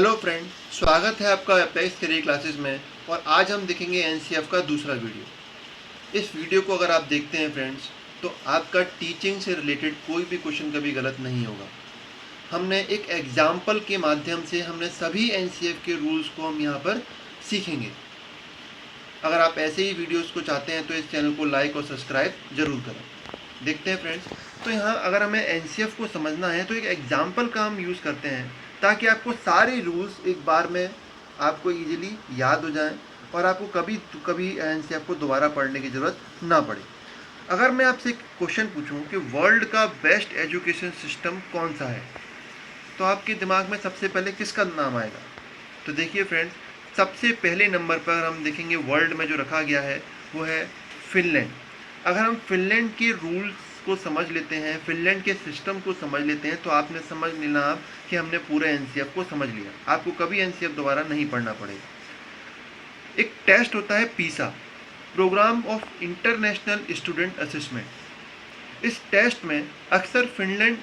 Hello friend, स्वागत है आपका अप्लाइज थियरी क्लासेस में। और आज हम देखेंगे एनसीएफ का दूसरा वीडियो। इस वीडियो को अगर आप देखते हैं फ्रेंड्स, तो आपका टीचिंग से रिलेटेड कोई भी क्वेश्चन कभी गलत नहीं होगा। हमने एक एग्जाम्पल के माध्यम से हमने सभी एनसीएफ के रूल्स को हम यहाँ पर सीखेंगे। अगर आप ऐसे ही वीडियोस को चाहते हैं तो इस चैनल को लाइक और सब्सक्राइब जरूर करें। देखते हैं फ्रेंड्स, तो यहाँ अगर हमें एनसीएफ को समझना है तो एक एग्जाम्पल का हम यूज़ करते हैं ताकि आपको सारे रूल्स एक बार में आपको इजीली याद हो जाएं और आपको कभी कभी एनसीएफ को दोबारा पढ़ने की ज़रूरत ना पड़े। अगर मैं आपसे एक क्वेश्चन पूछूं कि वर्ल्ड का बेस्ट एजुकेशन सिस्टम कौन सा है, तो आपके दिमाग में सबसे पहले किसका नाम आएगा? तो देखिए फ्रेंड्स, सबसे पहले नंबर पर हम देखेंगे वर्ल्ड में जो रखा गया है वो है फिनलैंड। अगर हम फिनलैंड के रूल्स को समझ लेते हैं, फिनलैंड के सिस्टम को समझ लेते हैं, तो आपने समझ लेना आप कि हमने पूरे एनसीएफ को समझ लिया। आपको कभी एनसीएफ दोबारा नहीं पढ़ना पड़ेगा। एक टेस्ट होता है PISA, program of international student assessment. इस टेस्ट में अक्सर फिनलैंड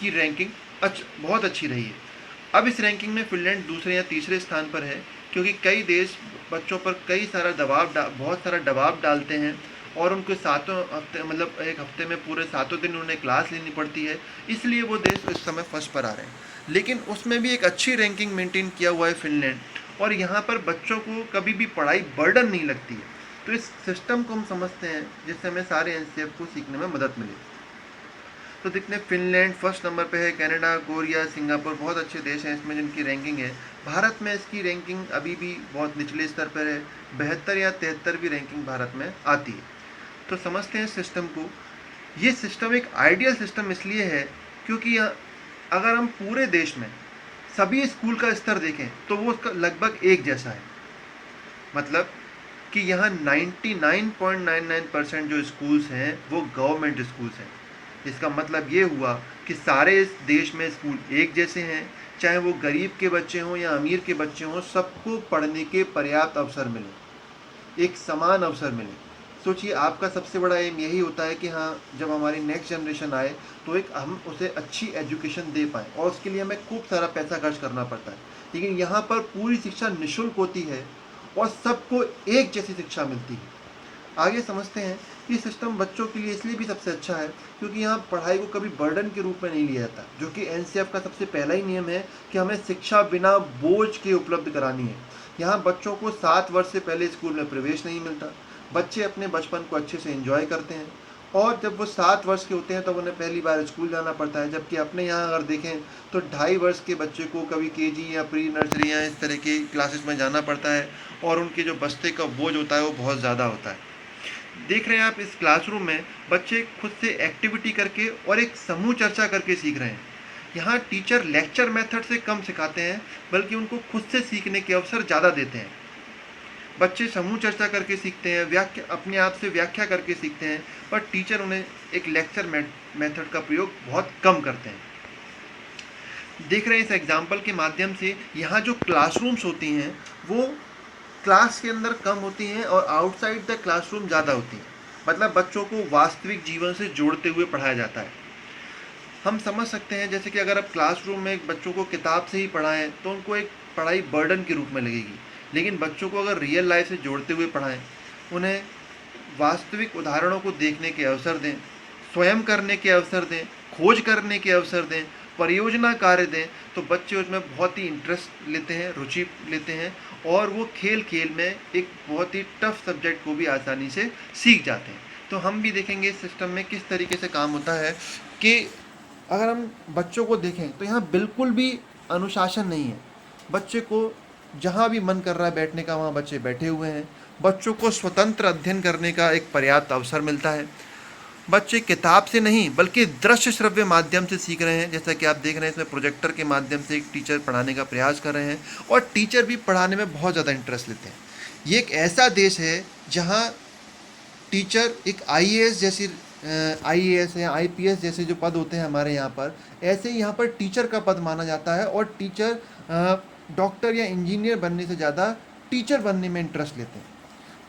की रैंकिंग बहुत अच्छी रही है। अब इस रैंकिंग में फिनलैंड दूसरे या तीसरे स्थान पर है, क्योंकि कई देश बच्चों पर बहुत सारा दबाव डालते हैं और उनको सातों हफ्ते मतलब एक हफ्ते में पूरे सातों दिन उन्हें क्लास लेनी पड़ती है, इसलिए वो देश इस समय फर्स्ट पर आ रहे हैं। लेकिन उसमें भी एक अच्छी रैंकिंग मेंटेन किया हुआ है फिनलैंड, और यहाँ पर बच्चों को कभी भी पढ़ाई बर्डन नहीं लगती है। तो इस सिस्टम को हम समझते हैं जिससे हमें सारे एनसीएफ को सीखने में मदद मिले। तो देखते हैं, फिनलैंड फर्स्ट नंबर पे है, कनाडा, कोरिया, सिंगापुर बहुत अच्छे देश हैं इसमें जिनकी रैंकिंग है। भारत में इसकी रैंकिंग अभी भी बहुत निचले स्तर पर है, 72 या 73वीं रैंकिंग भारत में आती है। तो समझते हैं सिस्टम को। ये सिस्टम एक आइडियल सिस्टम इसलिए है क्योंकि अगर हम पूरे देश में सभी स्कूल का स्तर देखें तो वो उसका लगभग एक जैसा है। मतलब कि यहाँ 99.99% जो स्कूल्स हैं वो गवर्नमेंट स्कूल्स हैं। इसका मतलब ये हुआ कि सारे इस देश में स्कूल एक जैसे हैं, चाहे वो गरीब के बच्चे हों या अमीर के बच्चे हों, सबको पढ़ने के पर्याप्त अवसर मिले, एक समान अवसर मिले। सोचिए, आपका सबसे बड़ा एम यही होता है कि हाँ, जब हमारी नेक्स्ट जनरेशन आए तो एक हम उसे अच्छी एजुकेशन दे पाएँ, और उसके लिए हमें खूब सारा पैसा खर्च करना पड़ता है। लेकिन यहाँ पर पूरी शिक्षा निःशुल्क होती है और सबको एक जैसी शिक्षा मिलती है। आगे समझते हैं कि सिस्टम बच्चों के लिए इसलिए भी सबसे अच्छा है क्योंकि यहाँ पढ़ाई को कभी बर्डन के रूप में नहीं लिया जाता, जो कि एनसीएफ का सबसे पहला ही नियम है कि हमें शिक्षा बिना बोझ के उपलब्ध करानी है। यहाँ बच्चों को 7 वर्ष से पहले स्कूल में प्रवेश नहीं मिलता। बच्चे अपने बचपन को अच्छे से एंजॉय करते हैं, और जब वो 7 वर्ष के होते हैं तब उन्हें पहली बार स्कूल जाना पड़ता है। जबकि अपने यहाँ अगर देखें तो 2.5 वर्ष के बच्चे को कभी केजी या प्री नर्सरी या इस तरह की क्लासेस में जाना पड़ता है, और उनके जो बस्ते का बोझ होता है वो बहुत ज़्यादा होता है। देख रहे हैं आप, इस क्लासरूम में बच्चे खुद से एक्टिविटी करके और एक समूह चर्चा करके सीख रहे हैं। यहाँ टीचर लेक्चर मेथड से कम सिखाते हैं, बल्कि उनको खुद से सीखने के अवसर ज़्यादा देते हैं। बच्चे समूह चर्चा करके सीखते हैं, अपने आप से व्याख्या करके सीखते हैं, पर टीचर उन्हें एक लेक्चर मेथड का प्रयोग बहुत कम करते हैं। देख रहे हैं, इस एग्जाम्पल के माध्यम से यहाँ जो क्लासरूम्स होती हैं वो क्लास के अंदर कम होती हैं और आउटसाइड द क्लासरूम ज़्यादा होती हैं। मतलब बच्चों को वास्तविक जीवन से जोड़ते हुए पढ़ाया जाता है। हम समझ सकते हैं जैसे कि अगर आप क्लासरूम में एक बच्चों को किताब से ही पढ़ाएं तो उनको एक पढ़ाई बर्डन के रूप में लगेगी। लेकिन बच्चों को अगर रियल लाइफ से जोड़ते हुए पढ़ाएं, उन्हें वास्तविक उदाहरणों को देखने के अवसर दें, स्वयं करने के अवसर दें, खोज करने के अवसर दें, परियोजना कार्य दें, तो बच्चे उसमें बहुत ही इंटरेस्ट लेते हैं, रुचि लेते हैं, और वो खेल खेल में एक बहुत ही टफ सब्जेक्ट को भी आसानी से सीख जाते हैं। तो हम भी देखेंगे इस सिस्टम में किस तरीके से काम होता है कि अगर हम बच्चों को देखें तो यहाँ बिल्कुल भी अनुशासन नहीं है। बच्चे को जहाँ भी मन कर रहा है बैठने का वहाँ बच्चे बैठे हुए हैं। बच्चों को स्वतंत्र अध्ययन करने का एक पर्याप्त अवसर मिलता है। बच्चे किताब से नहीं बल्कि दृश्य श्रव्य माध्यम से सीख रहे हैं। जैसा कि आप देख रहे हैं, इसमें प्रोजेक्टर के माध्यम से एक टीचर पढ़ाने का प्रयास कर रहे हैं, और टीचर भी पढ़ाने में बहुत ज़्यादा इंटरेस्ट लेते हैं। ये एक ऐसा देश है जहाँ टीचर एक आईएएस जैसी आईएएस या आईपीएस जैसे जो पद होते हैं हमारे यहाँ पर, ऐसे ही यहाँ पर टीचर का पद माना जाता है, और टीचर डॉक्टर या इंजीनियर बनने से ज़्यादा टीचर बनने में इंटरेस्ट लेते हैं।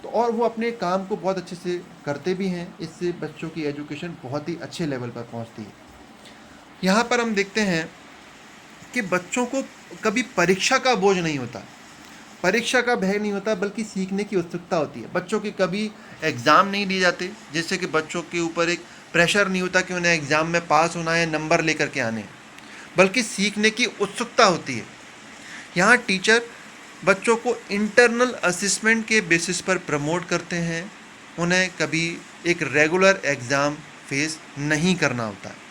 तो और वो अपने काम को बहुत अच्छे से करते भी हैं। इससे बच्चों की एजुकेशन बहुत ही अच्छे लेवल पर पहुंचती है। यहाँ पर हम देखते हैं कि बच्चों को कभी परीक्षा का बोझ नहीं होता, परीक्षा का भय नहीं होता, बल्कि सीखने की उत्सुकता होती है। बच्चों के कभी एग्ज़ाम नहीं लिए जाते, जिससे कि बच्चों के ऊपर एक प्रेशर नहीं होता कि उन्हें एग्ज़ाम में पास होना है, नंबर लेकर के आने हैं, बल्कि सीखने की उत्सुकता होती है। यहाँ टीचर बच्चों को इंटरनल असेसमेंट के बेसिस पर प्रमोट करते हैं, उन्हें कभी एक रेगुलर एग्ज़ाम फेस नहीं करना होता है।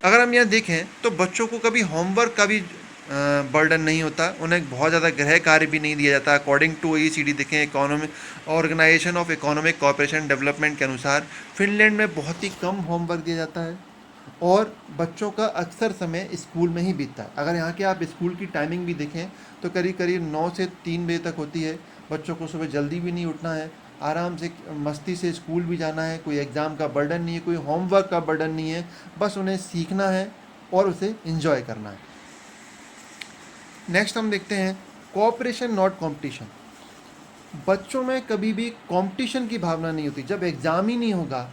अगर हम यहाँ देखें तो बच्चों को कभी होमवर्क का भी बर्डन नहीं होता, उन्हें बहुत ज़्यादा गृह कार्य भी नहीं दिया जाता। अकॉर्डिंग टू OECD देखें, economic organization of economic cooperation development के अनुसार फिनलैंड में बहुत ही कम होमवर्क दिया जाता है और बच्चों का अक्सर समय स्कूल में ही बीतता है। अगर यहाँ के आप स्कूल की टाइमिंग भी देखें तो करीब करीब 9 से 3 बजे तक होती है। बच्चों को सुबह जल्दी भी नहीं उठना है, आराम से मस्ती से स्कूल भी जाना है, कोई एग्ज़ाम का बर्डन नहीं है, कोई होमवर्क का बर्डन नहीं है, बस उन्हें सीखना है और उसे इंजॉय करना है। नेक्स्ट हम देखते हैं कोऑपरेशन नॉट कंपटीशन। बच्चों में कभी भी कंपटीशन की भावना नहीं होती। जब एग्ज़ाम ही नहीं होगा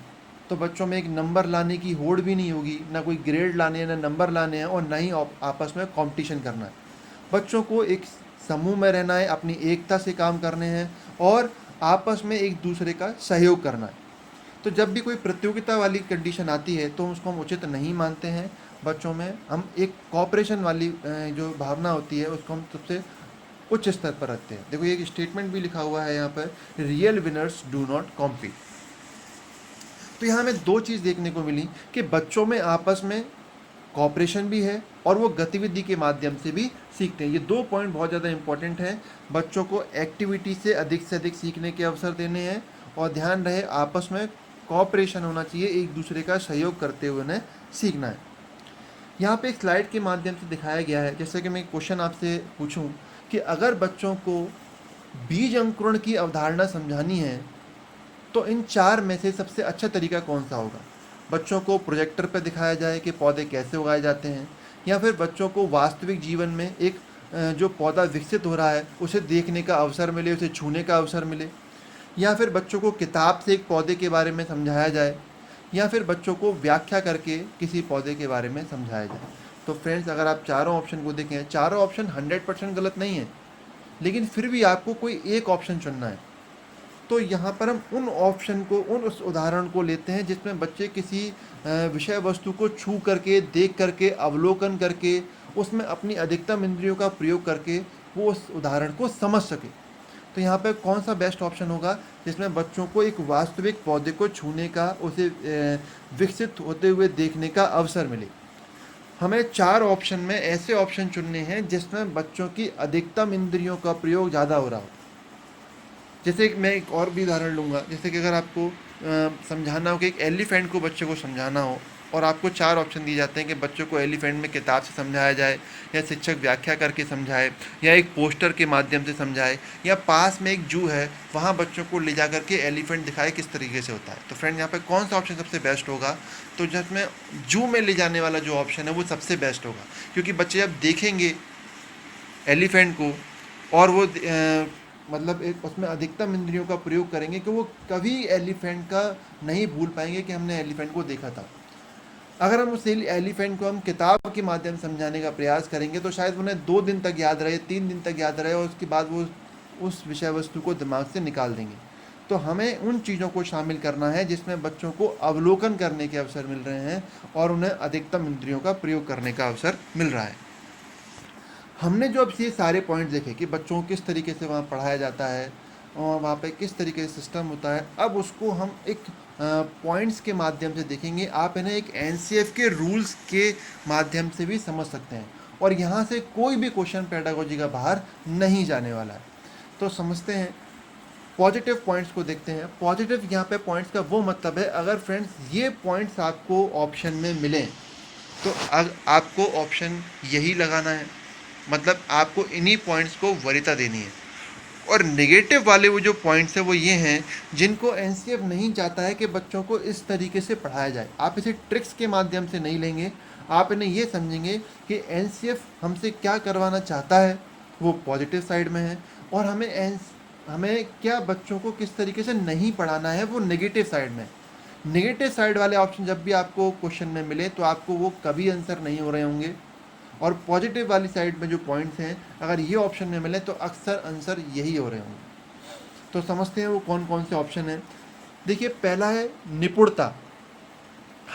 तो बच्चों में एक नंबर लाने की होड़ भी नहीं होगी, ना कोई ग्रेड लाने हैं, ना नंबर लाने हैं, और ना ही आपस में कंपटीशन करना है। बच्चों को एक समूह में रहना है, अपनी एकता से काम करने हैं और आपस में एक दूसरे का सहयोग करना है। तो जब भी कोई प्रतियोगिता वाली कंडीशन आती है तो उसको हम उचित नहीं मानते हैं। बच्चों में हम एक कॉपरेशन वाली जो भावना होती है उसको हम सबसे उच्च स्तर पर रखते हैं। देखो, ये एक स्टेटमेंट भी लिखा हुआ है यहाँ पर, real winners do not compete. तो यहाँ हमें दो चीज़ देखने को मिली कि बच्चों में आपस में कॉपरेशन भी है और वो गतिविधि के माध्यम से भी सीखते हैं। ये दो पॉइंट बहुत ज़्यादा इंपॉर्टेंट हैं। बच्चों को एक्टिविटी से अधिक सीखने के अवसर देने हैं और ध्यान रहे आपस में कॉपरेशन होना चाहिए, एक दूसरे का सहयोग करते हुए उन्हें सीखना है। यहाँ पे एक स्लाइड के माध्यम से दिखाया गया है, जैसे कि मैं क्वेश्चन आपसे पूछूं कि अगर बच्चों को बीज अंकुरण की अवधारणा समझानी है तो इन चार में से सबसे अच्छा तरीका कौन सा होगा। बच्चों को प्रोजेक्टर पर दिखाया जाए कि पौधे कैसे उगाए जाते हैं, या फिर बच्चों को वास्तविक जीवन में एक जो पौधा विकसित हो रहा है उसे देखने का अवसर मिले, उसे छूने का अवसर मिले, या फिर बच्चों को किताब से एक पौधे के बारे में समझाया जाए, या फिर बच्चों को व्याख्या करके किसी पौधे के बारे में समझाया जाए। तो फ्रेंड्स, अगर आप चारों ऑप्शन को देखें, चारों ऑप्शन 100% गलत नहीं है, लेकिन फिर भी आपको कोई एक ऑप्शन चुनना है। तो यहाँ पर हम उन ऑप्शन को, उस उदाहरण को लेते हैं जिसमें बच्चे किसी विषय वस्तु को छू करके, देख करके, अवलोकन करके, उसमें अपनी अधिकतम इंद्रियों का प्रयोग करके वो उस उदाहरण को समझ सके। तो यहाँ पर कौन सा बेस्ट ऑप्शन होगा जिसमें बच्चों को एक वास्तविक पौधे को छूने का, उसे विकसित होते हुए देखने का अवसर मिले। हमें चार ऑप्शन में ऐसे ऑप्शन चुनने हैं जिसमें बच्चों की अधिकतम इंद्रियों का प्रयोग ज़्यादा हो रहा हो। जैसे कि मैं एक और भी उदाहरण लूँगा, जैसे कि अगर आपको समझाना हो कि एक एलिफेंट को बच्चे को समझाना हो और आपको चार ऑप्शन दिए जाते हैं कि बच्चों को एलिफेंट में किताब से समझाया जाए, या शिक्षक व्याख्या करके समझाए, या एक पोस्टर के माध्यम से समझाए, या पास में एक जू है वहाँ बच्चों को ले जा करके एलिफेंट दिखाए किस तरीके से होता है। तो फ्रेंड, यहाँ पे कौन सा ऑप्शन सबसे बेस्ट होगा? तो जिसमें जू में ले जाने वाला जो ऑप्शन है वो सबसे बेस्ट होगा, क्योंकि बच्चे जब देखेंगे एलिफेंट को और वो मतलब एक उसमें अधिकतम इंद्रियों का प्रयोग करेंगे कि वो कभी एलिफेंट का नहीं भूल पाएंगे कि हमने एलिफेंट को देखा था। अगर हम उस एलिफेंट को हम किताब के माध्यम से समझाने का प्रयास करेंगे तो शायद उन्हें 2 दिन तक याद रहे, 3 दिन तक याद रहे, और उसके बाद वो उस विषय वस्तु को दिमाग से निकाल देंगे। तो हमें उन चीज़ों को शामिल करना है जिसमें बच्चों को अवलोकन करने के अवसर मिल रहे हैं और उन्हें अधिकतम इंद्रियों का प्रयोग करने का अवसर मिल रहा है। हमने जो अब ये सारे पॉइंट्स देखे कि बच्चों को किस तरीके से वहाँ पढ़ाया जाता है और वहाँ पे किस तरीके से सिस्टम होता है, अब उसको हम एक पॉइंट्स के माध्यम से देखेंगे। आप इन्हें एक NCF के रूल्स के माध्यम से भी समझ सकते हैं और यहाँ से कोई भी क्वेश्चन पेडागोजी का बाहर नहीं जाने वाला है। तो समझते हैं, पॉजिटिव पॉइंट्स को देखते हैं। पॉजिटिव यहाँ पे पॉइंट्स का वो मतलब है, अगर फ्रेंड्स ये पॉइंट्स आपको ऑप्शन में मिलें तो आपको ऑप्शन यही लगाना है, मतलब आपको इन्हीं पॉइंट्स को वरीयता देनी है। और नेगेटिव वाले वो जो पॉइंट्स हैं वो ये हैं जिनको NCF नहीं चाहता है कि बच्चों को इस तरीके से पढ़ाया जाए। आप इसे ट्रिक्स के माध्यम से नहीं लेंगे, आप इन्हें ये समझेंगे कि NCF हमसे क्या करवाना चाहता है, वो पॉजिटिव साइड में है, और हमें क्या बच्चों को किस तरीके से नहीं पढ़ाना है, वो नेगेटिव साइड में। नेगेटिव साइड वाले ऑप्शन जब भी आपको क्वेश्चन में मिले तो आपको वो कभी आंसर नहीं हो रहे होंगे और पॉजिटिव वाली साइड में जो पॉइंट्स हैं, अगर ये ऑप्शन में मिले तो अक्सर आंसर यही हो रहे होंगे। तो समझते हैं वो कौन कौन से ऑप्शन हैं। देखिए, पहला है निपुणता।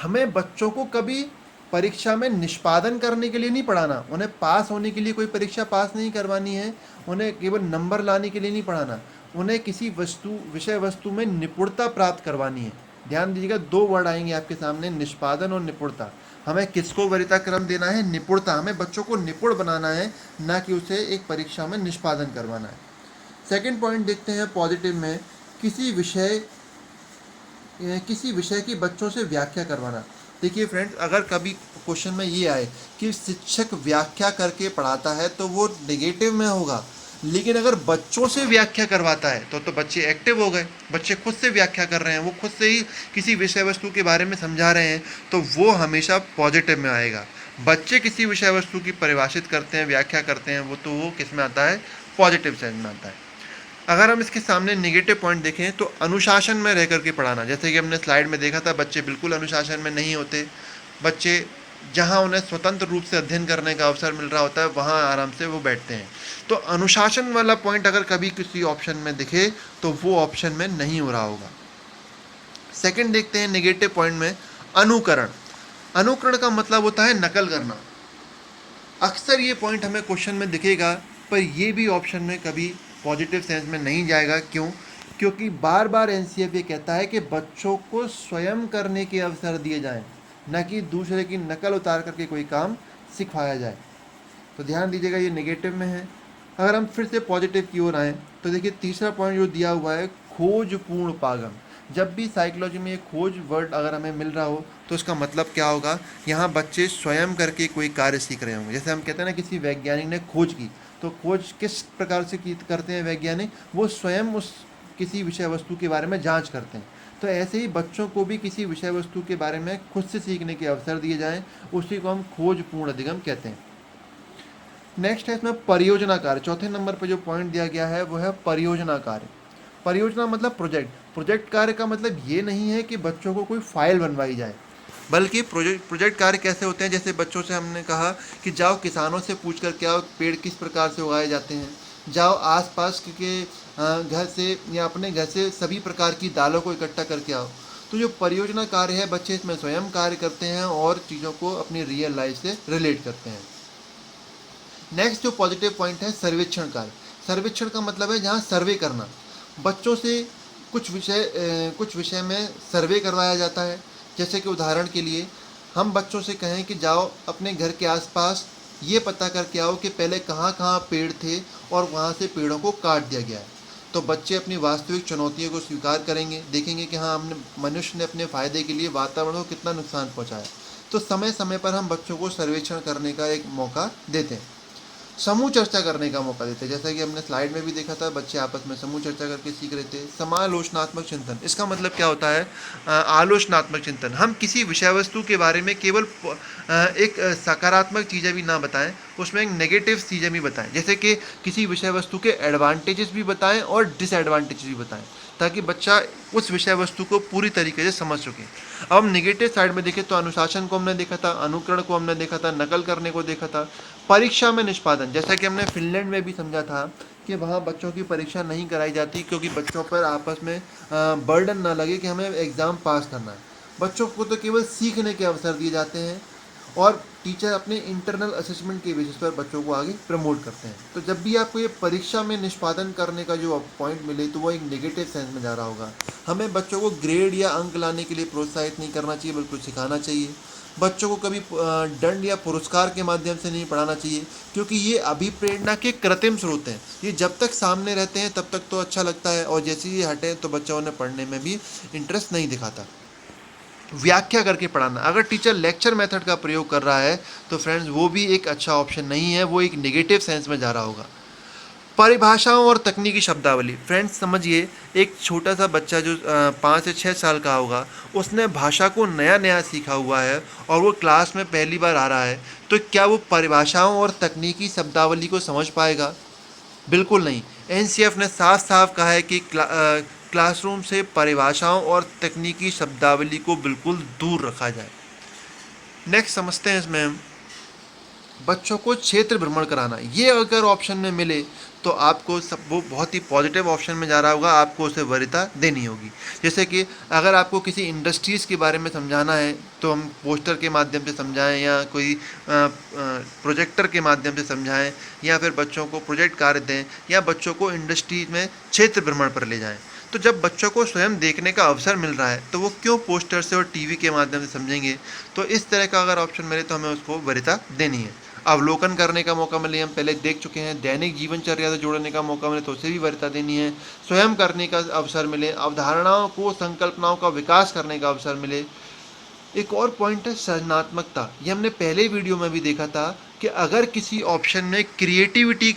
हमें बच्चों को कभी परीक्षा में निष्पादन करने के लिए नहीं पढ़ाना, उन्हें पास होने के लिए कोई परीक्षा पास नहीं करवानी है, उन्हें केवल नंबर लाने के लिए नहीं पढ़ाना, उन्हें किसी विषय वस्तु में निपुणता प्राप्त करवानी है। ध्यान दीजिएगा, दो वर्ड आएंगे आपके सामने, निष्पादन और निपुणता। हमें किसको वरीयता क्रम देना है? निपुणता। हमें बच्चों को निपुण बनाना है, ना कि उसे एक परीक्षा में निष्पादन करवाना है। सेकेंड पॉइंट देखते हैं पॉजिटिव में, किसी विषय की बच्चों से व्याख्या करवाना। देखिए फ्रेंड्स, अगर कभी क्वेश्चन में ये आए कि शिक्षक व्याख्या करके पढ़ाता है तो वो नेगेटिव में होगा, लेकिन अगर बच्चों से व्याख्या करवाता है तो बच्चे एक्टिव हो गए, बच्चे खुद से व्याख्या कर रहे हैं, वो खुद से ही किसी विषय वस्तु के बारे में समझा रहे हैं, तो वो हमेशा पॉजिटिव में आएगा। बच्चे किसी विषय वस्तु की परिभाषित करते हैं, व्याख्या करते हैं, वो किस में आता है? पॉजिटिव सेंस में आता है। अगर हम इसके सामने नेगेटिव पॉइंट देखें तो अनुशासन में रह करके पढ़ाना। जैसे कि हमने स्लाइड में देखा था, बच्चे बिल्कुल अनुशासन में नहीं होते। बच्चे जहां उन्हें स्वतंत्र रूप से अध्ययन करने का अवसर मिल रहा होता है वहां आराम से वो बैठते हैं। तो अनुशासन वाला पॉइंट अगर कभी किसी ऑप्शन में दिखे तो वो ऑप्शन में नहीं हो रहा होगा। सेकंड देखते हैं नेगेटिव पॉइंट में, अनुकरण। अनुकरण का मतलब होता है नकल करना। अक्सर ये पॉइंट हमें क्वेश्चन में दिखेगा, पर ये भी ऑप्शन में कभी पॉजिटिव सेंस में नहीं जाएगा। क्यों? क्योंकि बार बार एनसीएफ ये कहता है कि बच्चों को स्वयं करने के अवसर दिए जाएं, न कि दूसरे की नकल उतार करके कोई काम सिखाया जाए। तो ध्यान दीजिएगा, ये नेगेटिव में है। अगर हम फिर से पॉजिटिव की ओर आएँ तो देखिए, तीसरा पॉइंट जो दिया हुआ है, खोजपूर्ण पागम। जब भी साइकोलॉजी में ये खोज वर्ड अगर हमें मिल रहा हो तो उसका मतलब क्या होगा? यहाँ बच्चे स्वयं करके कोई कार्य सीख रहे होंगे। जैसे हम कहते हैं ना, किसी वैज्ञानिक ने खोज की, तो खोज किस प्रकार से करते हैं वैज्ञानिक? वो स्वयं उस किसी विषय वस्तु के बारे में जांच करते हैं। तो ऐसे ही बच्चों को भी किसी विषय वस्तु के बारे में खुद से सीखने के अवसर दिए जाएं, उसी को हम खोजपूर्ण अधिगम कहते हैं। नेक्स्ट है इसमें परियोजना कार्य। चौथे नंबर पर जो पॉइंट दिया गया है वो है परियोजना कार्य। परियोजना मतलब प्रोजेक्ट। प्रोजेक्ट कार्य का मतलब ये नहीं है कि बच्चों को कोई फाइल बनवाई जाए, बल्कि प्रोजेक्ट कार्य कैसे होते हैं? जैसे बच्चों से हमने कहा कि जाओ किसानों से पूछ कर के आओ पेड़ किस प्रकार से उगाए जाते हैं, जाओ आसपास के घर से या अपने घर से सभी प्रकार की दालों को इकट्ठा करके आओ। तो जो परियोजना कार्य है, बच्चे इसमें स्वयं कार्य करते हैं और चीज़ों को अपनी रियल लाइफ से रिलेट करते हैं। नेक्स्ट जो पॉजिटिव पॉइंट है, सर्वेक्षण कार्य। सर्वेक्षण का मतलब है जहाँ सर्वे करना। बच्चों से कुछ विषय में सर्वे करवाया जाता है। जैसे कि उदाहरण के लिए हम बच्चों से कहें कि जाओ अपने घर के आसपास ये पता करके आओ कि पहले कहाँ कहाँ पेड़ थे और वहाँ से पेड़ों को काट दिया गया है। तो बच्चे अपनी वास्तविक चुनौतियों को स्वीकार करेंगे, देखेंगे कि हाँ, हमने मनुष्य ने अपने फ़ायदे के लिए वातावरण को कितना नुकसान पहुँचाया। तो समय समय पर हम बच्चों को सर्वेक्षण करने का एक मौका देते हैं, समूह चर्चा करने का मौका देते हैं। जैसा कि हमने स्लाइड में भी देखा था, बच्चे आपस में समूह चर्चा करके सीख रहे थे। समालोचनात्मक चिंतन, इसका मतलब क्या होता है? आलोचनात्मक चिंतन। हम किसी विषय वस्तु के बारे में केवल एक सकारात्मक चीज़ें भी ना बताएं, उसमें एक नेगेटिव चीज़ें भी बताएं। जैसे कि किसी विषय वस्तु के एडवांटेजेस भी बताएं और डिसएडवांटेजेस भी बताएं, ताकि बच्चा उस विषय वस्तु को पूरी तरीके से समझ सके। अब हम नेगेटिव साइड में देखें तो अनुशासन को हमने देखा था, अनुकरण को हमने देखा था, नकल करने को देखा था। परीक्षा में निष्पादन, जैसा कि हमने फिनलैंड में भी समझा था कि वहाँ बच्चों की परीक्षा नहीं कराई जाती, क्योंकि बच्चों पर आपस में बर्डन ना लगे कि हमें एग्ज़ाम पास करना है। बच्चों को तो केवल सीखने के अवसर दिए जाते हैं और टीचर अपने इंटरनल असेसमेंट के बेसिस पर बच्चों को आगे प्रमोट करते हैं। तो जब भी आपको ये परीक्षा में निष्पादन करने का जो पॉइंट मिले तो वो एक नेगेटिव सेंस में जा रहा होगा। हमें बच्चों को ग्रेड या अंक लाने के लिए प्रोत्साहित नहीं करना चाहिए, बिल्कुल सिखाना चाहिए। बच्चों को कभी दंड या पुरस्कार के माध्यम से नहीं पढ़ाना चाहिए, क्योंकि ये अभिप्रेरणा के कृत्रिम स्रोत हैं। ये जब तक सामने रहते हैं तब तक तो अच्छा लगता है, और जैसे ही हटे तो बच्चों ने पढ़ने में भी इंटरेस्ट नहीं दिखाता। व्याख्या करके पढ़ाना, अगर टीचर लेक्चर मेथड का प्रयोग कर रहा है तो फ्रेंड्स वो भी एक अच्छा ऑप्शन नहीं है, वो एक नेगेटिव सेंस में जा रहा होगा। परिभाषाओं और तकनीकी शब्दावली। फ्रेंड्स समझिए, एक छोटा सा बच्चा जो 5 से 6 साल का होगा, उसने भाषा को नया नया सीखा हुआ है और वो क्लास में पहली बार आ रहा है, तो क्या वो परिभाषाओं और तकनीकी शब्दावली को समझ पाएगा? बिल्कुल नहीं। एनसीएफ ने साफ साफ कहा है कि क्लासरूम से परिभाषाओं और तकनीकी शब्दावली को बिल्कुल दूर रखा जाए। नेक्स्ट समझते हैं इसमें हम बच्चों को क्षेत्र भ्रमण कराना, ये अगर ऑप्शन में मिले तो आपको सब वो बहुत ही पॉजिटिव ऑप्शन में जा रहा होगा, आपको उसे वरीयता देनी होगी। जैसे कि अगर आपको किसी इंडस्ट्रीज़ के बारे में समझाना है तो हम पोस्टर के माध्यम से समझाएं, या कोई प्रोजेक्टर के माध्यम से समझाएं, या फिर बच्चों को प्रोजेक्ट कार्य दें, या बच्चों को इंडस्ट्री में क्षेत्र भ्रमण पर ले जाएं। तो जब बच्चों को स्वयं देखने का अवसर मिल रहा है तो वो क्यों पोस्टर से और टीवी के माध्यम से समझेंगे। तो इस तरह का अगर ऑप्शन मिले तो हमें उसको वरीयता देनी है। अवलोकन करने का मौका मिले, हम पहले देख चुके हैं, दैनिक जीवनचर्या से जोड़ने का मौका मिले तो उसे भी वरीयता देनी है। स्वयं करने का अवसर मिले, अवधारणाओं को संकल्पनाओं का विकास करने का अवसर मिले। एक और पॉइंट है सृजनात्मकता, ये हमने पहले वीडियो में भी देखा था कि अगर किसी ऑप्शन में क्रिएटिविटी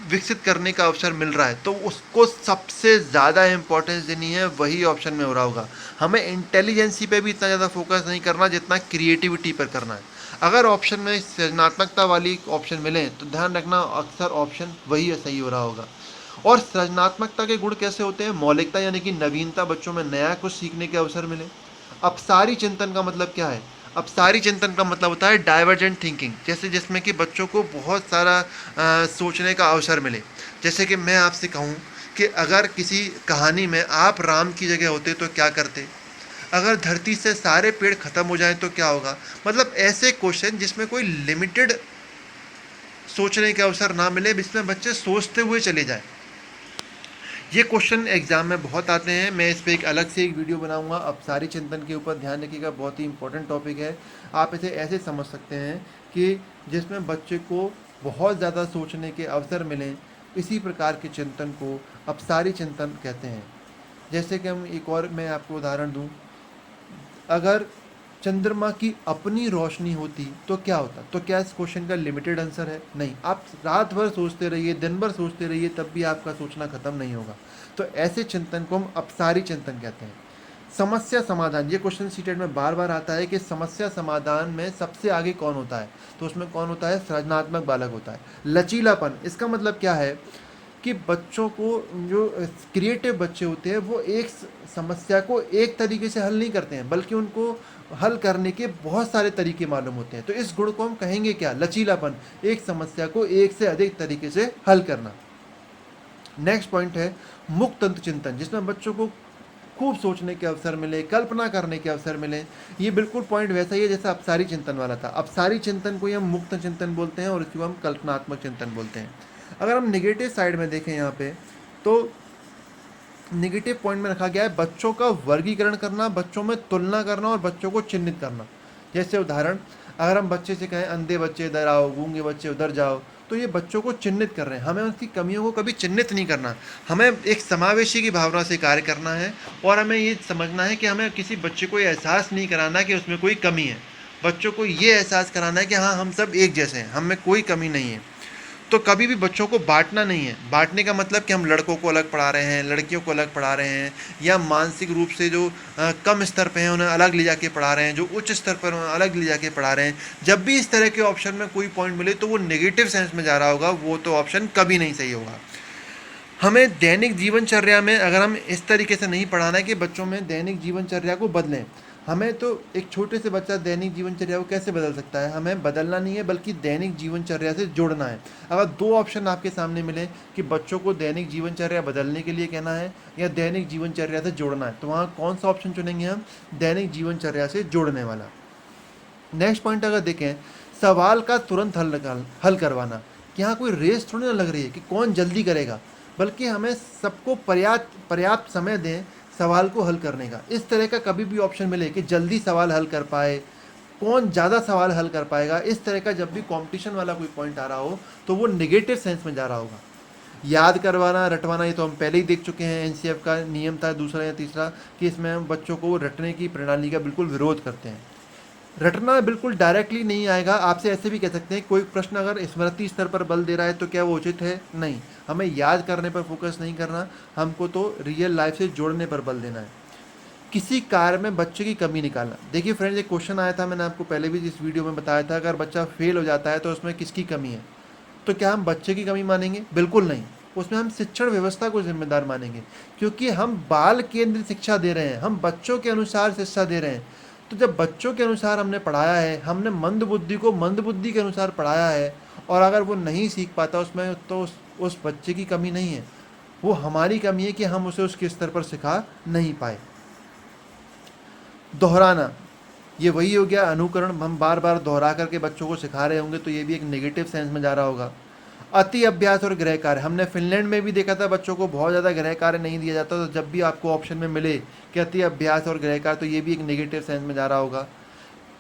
विकसित करने का अवसर मिल रहा है तो उसको सबसे ज़्यादा इम्पोर्टेंस देनी है, वही ऑप्शन में हो रहा होगा। हमें इंटेलिजेंसी पे भी इतना ज़्यादा फोकस नहीं करना जितना क्रिएटिविटी पर करना है। अगर ऑप्शन में सृजनात्मकता वाली ऑप्शन मिले तो ध्यान रखना अक्सर ऑप्शन वही सही हो रहा होगा। और सृजनात्मकता के गुण कैसे होते हैं? मौलिकता यानी कि नवीनता, बच्चों में नया कुछ सीखने के अवसर मिले। अपसारी चिंतन का मतलब क्या है? अपसारी चिंतन का मतलब होता है डाइवर्जेंट थिंकिंग, जैसे जिसमें कि बच्चों को बहुत सारा सोचने का अवसर मिले। जैसे कि मैं आपसे कहूँ कि अगर किसी कहानी में आप राम की जगह होते तो क्या करते? अगर धरती से सारे पेड़ खत्म हो जाएं तो क्या होगा? मतलब ऐसे क्वेश्चन जिसमें कोई लिमिटेड सोचने के अवसर ना मिले, जिसमें बच्चे सोचते हुए चले जाएं। ये क्वेश्चन एग्जाम में बहुत आते हैं। मैं इस पर एक अलग से एक वीडियो बनाऊंगा। अब सारी चिंतन के ऊपर ध्यान रखिएगा, बहुत ही इंपॉर्टेंट टॉपिक है। आप इसे ऐसे समझ सकते हैं कि जिसमें बच्चे को बहुत ज़्यादा सोचने के अवसर मिलें, इसी प्रकार के चिंतन को अपसारी चिंतन कहते हैं। जैसे कि हम एक और मैं आपको उदाहरण दूं, अगर चंद्रमा की अपनी रोशनी होती तो क्या होता? तो क्या इस क्वेश्चन का लिमिटेड आंसर है? नहीं। आप रात भर सोचते रहिए, दिन भर सोचते रहिए, तब भी आपका सोचना खत्म नहीं होगा। तो ऐसे चिंतन को हम अपसारी चिंतन कहते हैं। समस्या समाधान, ये क्वेश्चन सीटेट में बार बार आता है कि समस्या समाधान में सबसे आगे कौन होता है? तो उसमें कौन होता है? सृजनात्मक बालक होता है। लचीलापन, इसका मतलब क्या है कि बच्चों को, जो क्रिएटिव बच्चे होते हैं, वो एक समस्या को एक तरीके से हल नहीं करते हैं, बल्कि उनको हल करने के बहुत सारे तरीके मालूम होते हैं। तो इस गुण को हम कहेंगे क्या? लचीलापन, एक समस्या को एक से अधिक तरीके से हल करना। नेक्स्ट पॉइंट है मुक्त तंत्र चिंतन, जिसमें बच्चों को खूब सोचने के अवसर मिले, कल्पना करने के अवसर मिले। ये बिल्कुल पॉइंट वैसा ही है जैसा अपसारी चिंतन वाला था। अपसारी चिंतन को ही हम मुक्त चिंतन बोलते हैं और इसको हम कल्पनात्मक चिंतन बोलते हैं। अगर हम निगेटिव साइड में देखें यहाँ पे, तो निगेटिव पॉइंट में रखा गया है बच्चों का वर्गीकरण करना, बच्चों में तुलना करना और बच्चों को चिन्हित करना। जैसे उदाहरण, अगर हम बच्चे से कहें अंधे बच्चे इधर आओ, गूंगे बच्चे उधर जाओ, तो ये बच्चों को चिन्हित कर रहे हैं। हमें उसकी कमियों को कभी चिन्हित नहीं करना, हमें एक समावेशी की भावना से कार्य करना है। और हमें ये समझना है कि हमें किसी बच्चे को ये एहसास नहीं कराना कि उसमें कोई कमी है। बच्चों को ये एहसास कराना है कि हाँ, हम सब एक जैसे हैं, हम में कोई कमी नहीं है। तो कभी भी बच्चों को बांटना नहीं है। बांटने का मतलब कि हम लड़कों को अलग पढ़ा रहे हैं, लड़कियों को अलग पढ़ा रहे हैं, या मानसिक रूप से जो कम स्तर पे हैं उन्हें अलग ले जाके पढ़ा रहे हैं, जो उच्च स्तर पर उन्हें अलग ले जाके पढ़ा रहे हैं। जब भी इस तरह के ऑप्शन में कोई पॉइंट मिले तो वो नेगेटिव सेंस में जा रहा होगा, वो तो ऑप्शन कभी नहीं सही होगा। हमें दैनिक जीवनचर्या में अगर हम इस तरीके से नहीं पढ़ाना है कि बच्चों में दैनिक जीवनचर्या को बदलें। हमें तो एक छोटे से बच्चा दैनिक जीवनचर्या को कैसे बदल सकता है? हमें बदलना नहीं है, बल्कि दैनिक जीवनचर्या से जोड़ना है। अगर दो ऑप्शन आपके सामने मिले कि बच्चों को दैनिक जीवनचर्या बदलने के लिए कहना है या दैनिक जीवनचर्या से जोड़ना है, तो वहाँ कौन सा ऑप्शन चुनेंगे हम? दैनिक जीवनचर्या से जोड़ने वाला। नेक्स्ट पॉइंट अगर देखें, सवाल का तुरंत हल करवाना। यहाँ कोई रेस थोड़ी ना लग रही है कि कौन जल्दी करेगा, बल्कि हमें सबको पर्याप्त समय दें सवाल को हल करने का। इस तरह का कभी भी ऑप्शन मिले कि जल्दी सवाल हल कर पाए, कौन ज़्यादा सवाल हल कर पाएगा, इस तरह का जब भी कंपटीशन वाला कोई पॉइंट आ रहा हो तो वो नेगेटिव सेंस में जा रहा होगा। याद करवाना, रटवाना, ये तो हम पहले ही देख चुके हैं। एनसीएफ का नियम था दूसरा या तीसरा कि इसमें हम बच्चों को रटने की प्रणाली का बिल्कुल विरोध करते हैं। रटना बिल्कुल डायरेक्टली नहीं आएगा। आपसे ऐसे भी कह सकते हैं, कोई प्रश्न अगर स्मृति स्तर पर बल दे रहा है तो क्या वो उचित है? नहीं। हमें याद करने पर फोकस नहीं करना, हमको तो रियल लाइफ से जोड़ने पर बल देना है। किसी कार्य में बच्चे की कमी निकालना। देखिए फ्रेंड्स, एक क्वेश्चन आया था, मैंने आपको पहले भी इस वीडियो में बताया था, अगर बच्चा फेल हो जाता है तो उसमें किसकी कमी है? तो क्या हम बच्चे की कमी मानेंगे? बिल्कुल नहीं। उसमें हम शिक्षण व्यवस्था को जिम्मेदार मानेंगे, क्योंकि हम बाल केंद्रित शिक्षा दे रहे हैं, हम बच्चों के अनुसार शिक्षा दे रहे हैं। तो जब बच्चों के अनुसार हमने पढ़ाया है, हमने मंदबुद्धि को मंदबुद्धि के अनुसार पढ़ाया है, और अगर वो नहीं सीख पाता उसमें, तो उस बच्चे की कमी नहीं है, वो हमारी कमी है कि हम उसे उसके स्तर पर सिखा नहीं पाए। दोहराना, ये वही हो गया अनुकरण, हम बार बार दोहरा करके बच्चों को सिखा रहे होंगे तो ये भी एक नेगेटिव सेंस में जा रहा होगा। अति अभ्यास और गृह कार्य, हमने फिनलैंड में भी देखा था बच्चों को बहुत ज़्यादा गृह कार्य नहीं दिया जाता, तो जब भी आपको ऑप्शन में मिले कि अति अभ्यास और गृह कार्य, तो ये भी एक नेगेटिव सेंस में जा रहा होगा।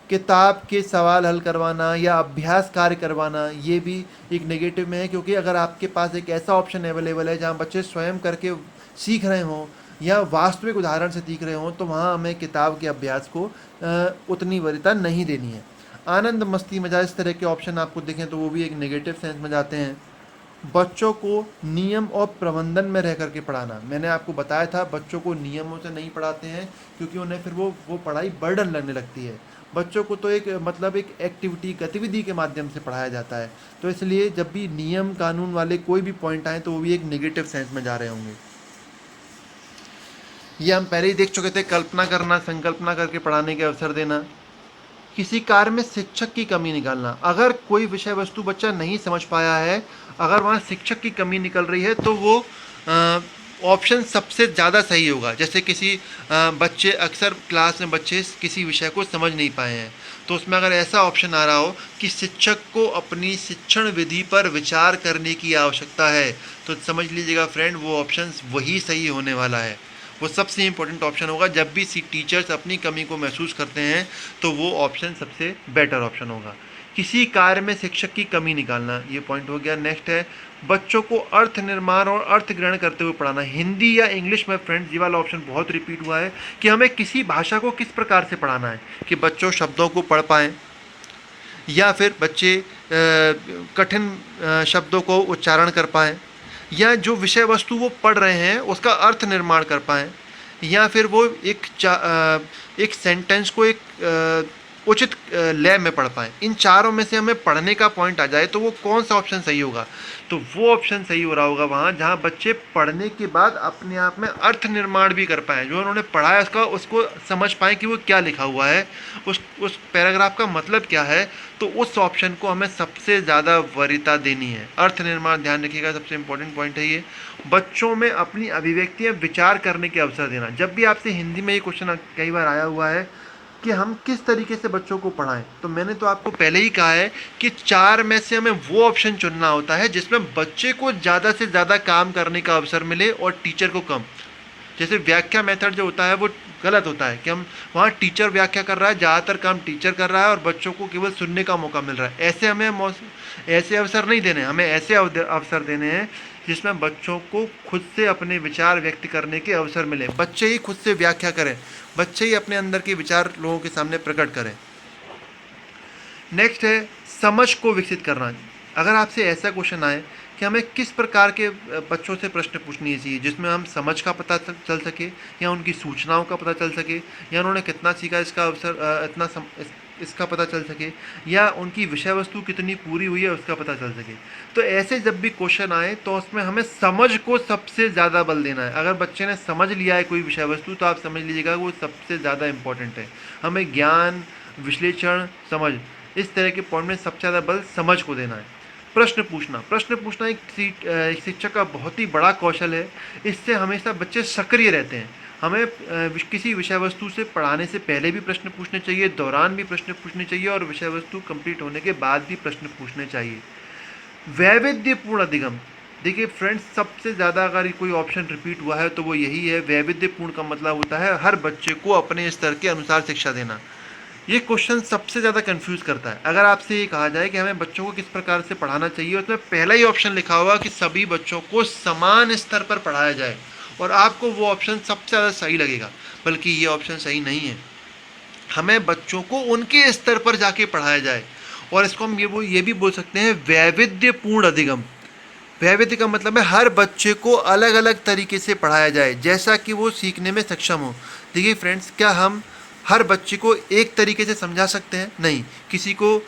किताब के सवाल हल करवाना या अभ्यास कार्य करवाना, ये भी एक नेगेटिव में है, क्योंकि अगर आपके पास एक ऐसा ऑप्शन अवेलेबल है जहाँ बच्चे स्वयं करके सीख रहे हों या वास्तविक उदाहरण से सीख रहे हों, तो वहाँ हमें किताब के अभ्यास को उतनी वरीयता नहीं देनी है। आनंद मस्ती मजा, इस तरह के ऑप्शन आपको दिखें तो वो भी एक नेगेटिव सेंस में जाते हैं। बच्चों को नियम और प्रबंधन में रह करके पढ़ाना, मैंने आपको बताया था बच्चों को नियमों से नहीं पढ़ाते हैं, क्योंकि उन्हें फिर वो पढ़ाई बर्डन लगने लगती है। बच्चों को तो एक एक एक्टिविटी, गतिविधि के माध्यम से पढ़ाया जाता है, तो इसलिए जब भी नियम कानून वाले कोई भी पॉइंट आए तो वो भी एक नेगेटिव सेंस में जा रहे होंगे। ये हम पहले ही देख चुके थे, कल्पना करना, संकल्पना करके पढ़ाने के अवसर देना। किसी कार्य में शिक्षक की कमी निकालना, अगर कोई विषय वस्तु बच्चा नहीं समझ पाया है, अगर वहाँ शिक्षक की कमी निकल रही है, तो वो ऑप्शन सबसे ज़्यादा सही होगा। जैसे किसी बच्चे, अक्सर क्लास में बच्चे किसी विषय को समझ नहीं पाए हैं, तो उसमें अगर ऐसा ऑप्शन आ रहा हो कि शिक्षक को अपनी शिक्षण विधि पर विचार करने की आवश्यकता है, तो समझ लीजिएगा फ्रेंड, वो ऑप्शन वही सही होने वाला है, वो सबसे इम्पोर्टेंट ऑप्शन होगा। जब भी टीचर्स अपनी कमी को महसूस करते हैं तो वो ऑप्शन सबसे बेटर ऑप्शन होगा। किसी कार्य में शिक्षक की कमी निकालना, ये पॉइंट हो गया। नेक्स्ट है बच्चों को अर्थ निर्माण और अर्थ ग्रहण करते हुए पढ़ाना। हिंदी या इंग्लिश में फ्रेंड्स ये वाला ऑप्शन बहुत रिपीट हुआ है कि हमें किसी भाषा को किस प्रकार से पढ़ाना है कि बच्चों शब्दों को पढ़ पाएँ, या फिर बच्चे कठिन शब्दों को उच्चारण कर पाएँ, या जो विषय वस्तु वो पढ़ रहे हैं उसका अर्थ निर्माण कर पाएँ, या फिर वो एक सेंटेंस को एक उचित लय में पढ़ पाएँ। इन चारों में से हमें पढ़ने का पॉइंट आ जाए तो वो कौन सा ऑप्शन सही होगा, तो वो ऑप्शन सही हो रहा होगा वहाँ जहाँ बच्चे पढ़ने के बाद अपने आप में अर्थ निर्माण भी कर पाएँ, जो उन्होंने पढ़ा है उसको समझ पाएँ कि वो क्या लिखा हुआ है, उस पैराग्राफ का मतलब क्या है, तो उस ऑप्शन को हमें सबसे ज़्यादा वरीयता देनी है। अर्थ निर्माण ध्यान रखिएगा, सबसे इंपॉर्टेंट पॉइंट है ये। बच्चों में अपनी अभिव्यक्तियाँ विचार करने के अवसर देना, जब भी आपसे हिंदी में ये क्वेश्चन कई बार आया हुआ है कि हम किस तरीके से बच्चों को पढ़ाएं, तो मैंने तो आपको पहले ही कहा है कि 4 में से हमें वो ऑप्शन चुनना होता है जिसमें बच्चे को ज़्यादा से ज़्यादा काम करने का अवसर मिले और टीचर को कम। जैसे व्याख्या मेथड जो होता है वो गलत होता है कि हम वहाँ टीचर व्याख्या कर रहा है, ज़्यादातर काम टीचर कर रहा है और बच्चों को केवल सुनने का मौका मिल रहा है। ऐसे अवसर नहीं देने, हमें ऐसे अवसर देने हैं जिसमें बच्चों को खुद से अपने विचार व्यक्त करने के अवसर मिले, बच्चे ही खुद से व्याख्या करें, बच्चे ही अपने अंदर के विचार लोगों के सामने प्रकट करें। नेक्स्ट है समझ को विकसित करना। अगर आपसे ऐसा क्वेश्चन आए कि हमें किस प्रकार के बच्चों से प्रश्न पूछनी चाहिए जिसमें हम समझ का पता चल सके, या उनकी सूचनाओं का पता चल सके, या उन्होंने कितना सीखा इसका इसका पता चल सके, या उनकी विषय वस्तु कितनी पूरी हुई है उसका पता चल सके, तो ऐसे जब भी क्वेश्चन आए तो उसमें हमें समझ को सबसे ज़्यादा बल देना है। अगर बच्चे ने समझ लिया है कोई विषय वस्तु तो आप समझ लीजिएगा वो सबसे ज़्यादा इम्पोर्टेंट है। हमें ज्ञान, विश्लेषण, समझ, इस तरह के पॉइंट में सबसे ज़्यादा बल समझ को देना है। प्रश्न पूछना एक शिक्षक का बहुत ही बड़ा कौशल है, इससे हमेशा बच्चे सक्रिय रहते हैं। हमें किसी विषय वस्तु से पढ़ाने से पहले भी प्रश्न पूछने चाहिए, दौरान भी प्रश्न पूछने चाहिए, और विषय वस्तु कंप्लीट होने के बाद भी प्रश्न पूछने चाहिए। वैविध्यपूर्ण अधिगम, देखिए फ्रेंड्स, सबसे ज़्यादा अगर कोई ऑप्शन रिपीट हुआ है तो वो यही है। वैविध्यपूर्ण का मतलब होता है हर बच्चे को अपने स्तर के अनुसार शिक्षा देना। ये क्वेश्चन सबसे ज़्यादा कंफ्यूज करता है। अगर आपसे ये कहा जाए कि हमें बच्चों को किस प्रकार से पढ़ाना चाहिए, उसमें पहला ही ऑप्शन लिखा होगा कि सभी बच्चों को समान स्तर पर पढ़ाया जाए, और आपको वो ऑप्शन सबसे ज़्यादा सही लगेगा, बल्कि ये ऑप्शन सही नहीं है। हमें बच्चों को उनके स्तर पर जाके पढ़ाया जाए, और इसको हम ये भी बोल सकते हैं वैविध्यपूर्ण अधिगम। वैविध्य का मतलब है हर बच्चे को अलग अलग तरीके से पढ़ाया जाए जैसा कि वो सीखने में सक्षम हो। देखिए फ्रेंड्स, क्या हम हर बच्चे को एक तरीके से समझा सकते हैं? नहीं। किसी को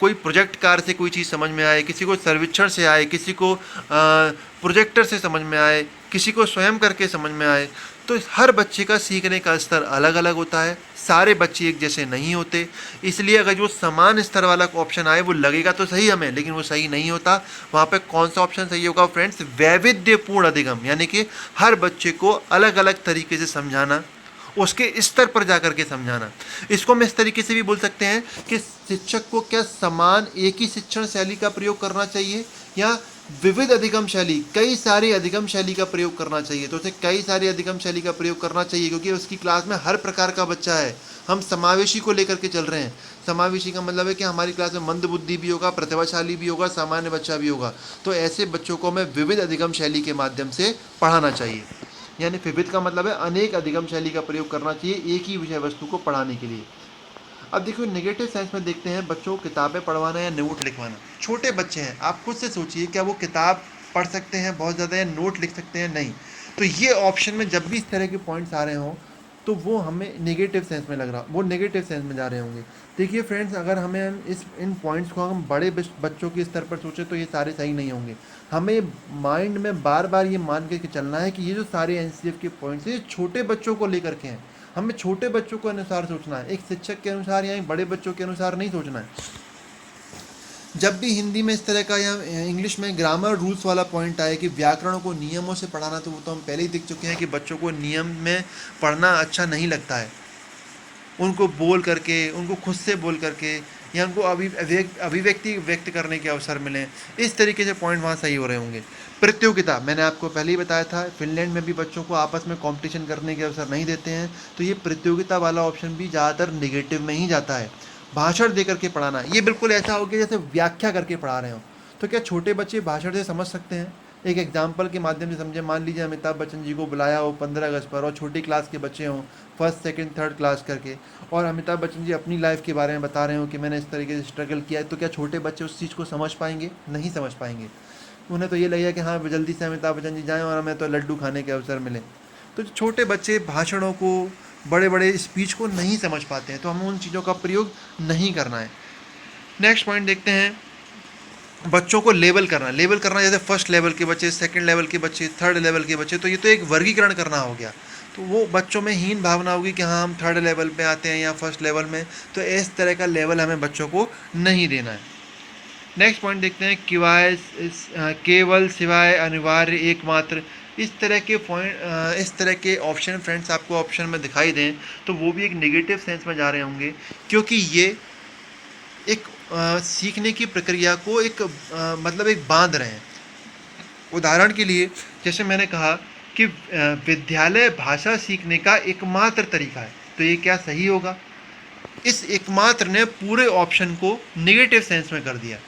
कोई प्रोजेक्ट कार्य से कोई चीज़ समझ में आए, किसी को सर्वेक्षण से आए, किसी को प्रोजेक्टर से समझ में आए, किसी को स्वयं करके समझ में आए। तो हर बच्चे का सीखने का स्तर अलग अलग होता है, सारे बच्चे एक जैसे नहीं होते। इसलिए अगर जो समान स्तर वाला ऑप्शन आए वो लगेगा तो सही हमें, लेकिन वो सही नहीं होता। वहाँ पे कौन सा ऑप्शन सही होगा फ्रेंड्स? वैविध्यपूर्ण अधिगम, यानी कि हर बच्चे को अलग अलग तरीके से समझाना, उसके स्तर पर जाकर के समझाना। इसको हम इस तरीके से भी बोल सकते हैं कि शिक्षक को क्या समान एक ही शिक्षण शैली का प्रयोग करना चाहिए या विविध अधिगम शैली, कई सारी अधिगम शैली का प्रयोग करना चाहिए? तो उसे कई सारी अधिगम शैली का प्रयोग करना चाहिए, क्योंकि उसकी क्लास में हर प्रकार का बच्चा है। हम समावेशी को लेकर के चल रहे हैं। समावेशी का मतलब है कि हमारी क्लास में मंद बुद्धि भी होगा, प्रतिभाशाली भी होगा, सामान्य बच्चा भी होगा। तो ऐसे बच्चों को हमें विविध अधिगम शैली के माध्यम से पढ़ाना चाहिए। यानी विविध का मतलब है अनेक अधिगम शैली का प्रयोग करना चाहिए एक ही विषय वस्तु को पढ़ाने के लिए। अब देखिए नेगेटिव सेंस में देखते हैं बच्चों को किताबें पढ़वाना या नोट लिखवाना। छोटे बच्चे हैं, आप खुद से सोचिए, क्या वो किताब पढ़ सकते हैं बहुत ज़्यादा या नोट लिख सकते हैं? नहीं। तो ये ऑप्शन में जब भी इस तरह के पॉइंट्स आ रहे हों तो वो हमें नेगेटिव सेंस में लग रहा, वो नेगेटिव सेंस में जा रहे होंगे। देखिए फ्रेंड्स, अगर हमें इन पॉइंट्स को हम बड़े बच्चों के स्तर पर सोचें तो ये सारे सही नहीं होंगे। हमें माइंड में बार बार ये मान के चलना है कि ये जो सारे एनसीएफ के पॉइंट्स हैं ये छोटे बच्चों को लेकर के हैं। हमें छोटे बच्चों के अनुसार सोचना है, एक शिक्षक के अनुसार या एक बड़े बच्चों के अनुसार नहीं सोचना है। जब भी हिंदी में इस तरह का या इंग्लिश में ग्रामर रूल्स वाला पॉइंट आए कि व्याकरणों को नियमों से पढ़ाना, तो वो तो हम पहले ही देख चुके हैं कि बच्चों को नियम में पढ़ना अच्छा नहीं लगता है। उनको बोल करके, उनको खुद से बोल करके या उनको अभिव्यक्ति व्यक्त करने के अवसर मिलें, इस तरीके से पॉइंट वहाँ सही हो रहे होंगे। प्रतियोगिता, मैंने आपको पहले ही बताया था, फिनलैंड में भी बच्चों को आपस में कंपटीशन करने के अवसर नहीं देते हैं। तो ये प्रतियोगिता वाला ऑप्शन भी ज़्यादातर निगेटिव में ही जाता है। भाषण दे करके पढ़ाना, ये बिल्कुल ऐसा हो गया जैसे व्याख्या करके पढ़ा रहे हो। तो क्या छोटे बच्चे भाषण से समझ सकते हैं? एक एग्जाम्पल के माध्यम से समझे। मान लीजिए अमिताभ बच्चन जी को बुलाया हो 15 अगस्त पर और छोटी क्लास के बच्चे हों, फर्स्ट सेकंड थर्ड क्लास करके, और अमिताभ बच्चन जी अपनी लाइफ के बारे में बता रहे हो कि मैंने इस तरीके से स्ट्रगल किया है, तो क्या छोटे बच्चे उस चीज़ को समझ पाएंगे? नहीं समझ पाएंगे। उन्हें तो ये लगेगा कि हाँ जल्दी से अमिताभ बच्चन जी जाएँ और हमें तो लड्डू खाने के अवसर मिले। तो छोटे बच्चे भाषणों को, बड़े बड़े स्पीच को नहीं समझ पाते हैं, तो हमें उन चीज़ों का प्रयोग नहीं करना है। नेक्स्ट पॉइंट देखते हैं, बच्चों को लेबल करना, जैसे फर्स्ट लेवल के बच्चे, सेकंड लेवल के बच्चे, थर्ड लेवल के बच्चे, तो ये तो एक वर्गीकरण करना हो गया। तो वो बच्चों में हीन भावना होगी कि हाँ हम थर्ड लेवल पे आते हैं या फर्स्ट लेवल में, तो इस तरह का लेवल हमें बच्चों को नहीं देना है। नेक्स्ट पॉइंट देखते हैं, केवल, सिवाय, अनिवार्य, एकमात्र, इस तरह के पॉइंट, इस तरह के ऑप्शन फ्रेंड्स आपको ऑप्शन में दिखाई दें तो वो भी एक नेगेटिव सेंस में जा रहे होंगे, क्योंकि ये एक सीखने की प्रक्रिया को एक मतलब एक बांध रहे हैं। उदाहरण के लिए जैसे मैंने कहा कि विद्यालय भाषा सीखने का एकमात्र तरीका है, तो ये क्या सही होगा? इस एकमात्र ने पूरे ऑप्शन को नेगेटिव सेंस में कर दिया।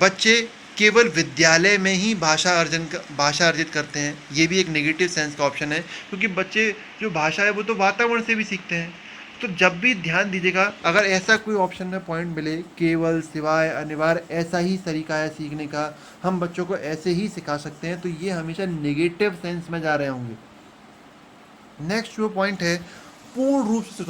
बच्चे केवल विद्यालय में ही भाषा अर्जित करते हैं, ये भी एक नेगेटिव सेंस का ऑप्शन है, क्योंकि बच्चे जो भाषा है वो तो वातावरण से भी सीखते हैं। तो जब भी ध्यान दीजिएगा, अगर ऐसा कोई ऑप्शन में पॉइंट मिले, केवल, सिवाय, अनिवार्य, ऐसा ही तरीका है सीखने का, हम बच्चों को ऐसे ही सिखा सकते हैं, तो ये हमेशा नेगेटिव सेंस में जा रहे होंगे। नेक्स्ट जो पॉइंट है, पूर्ण रूप से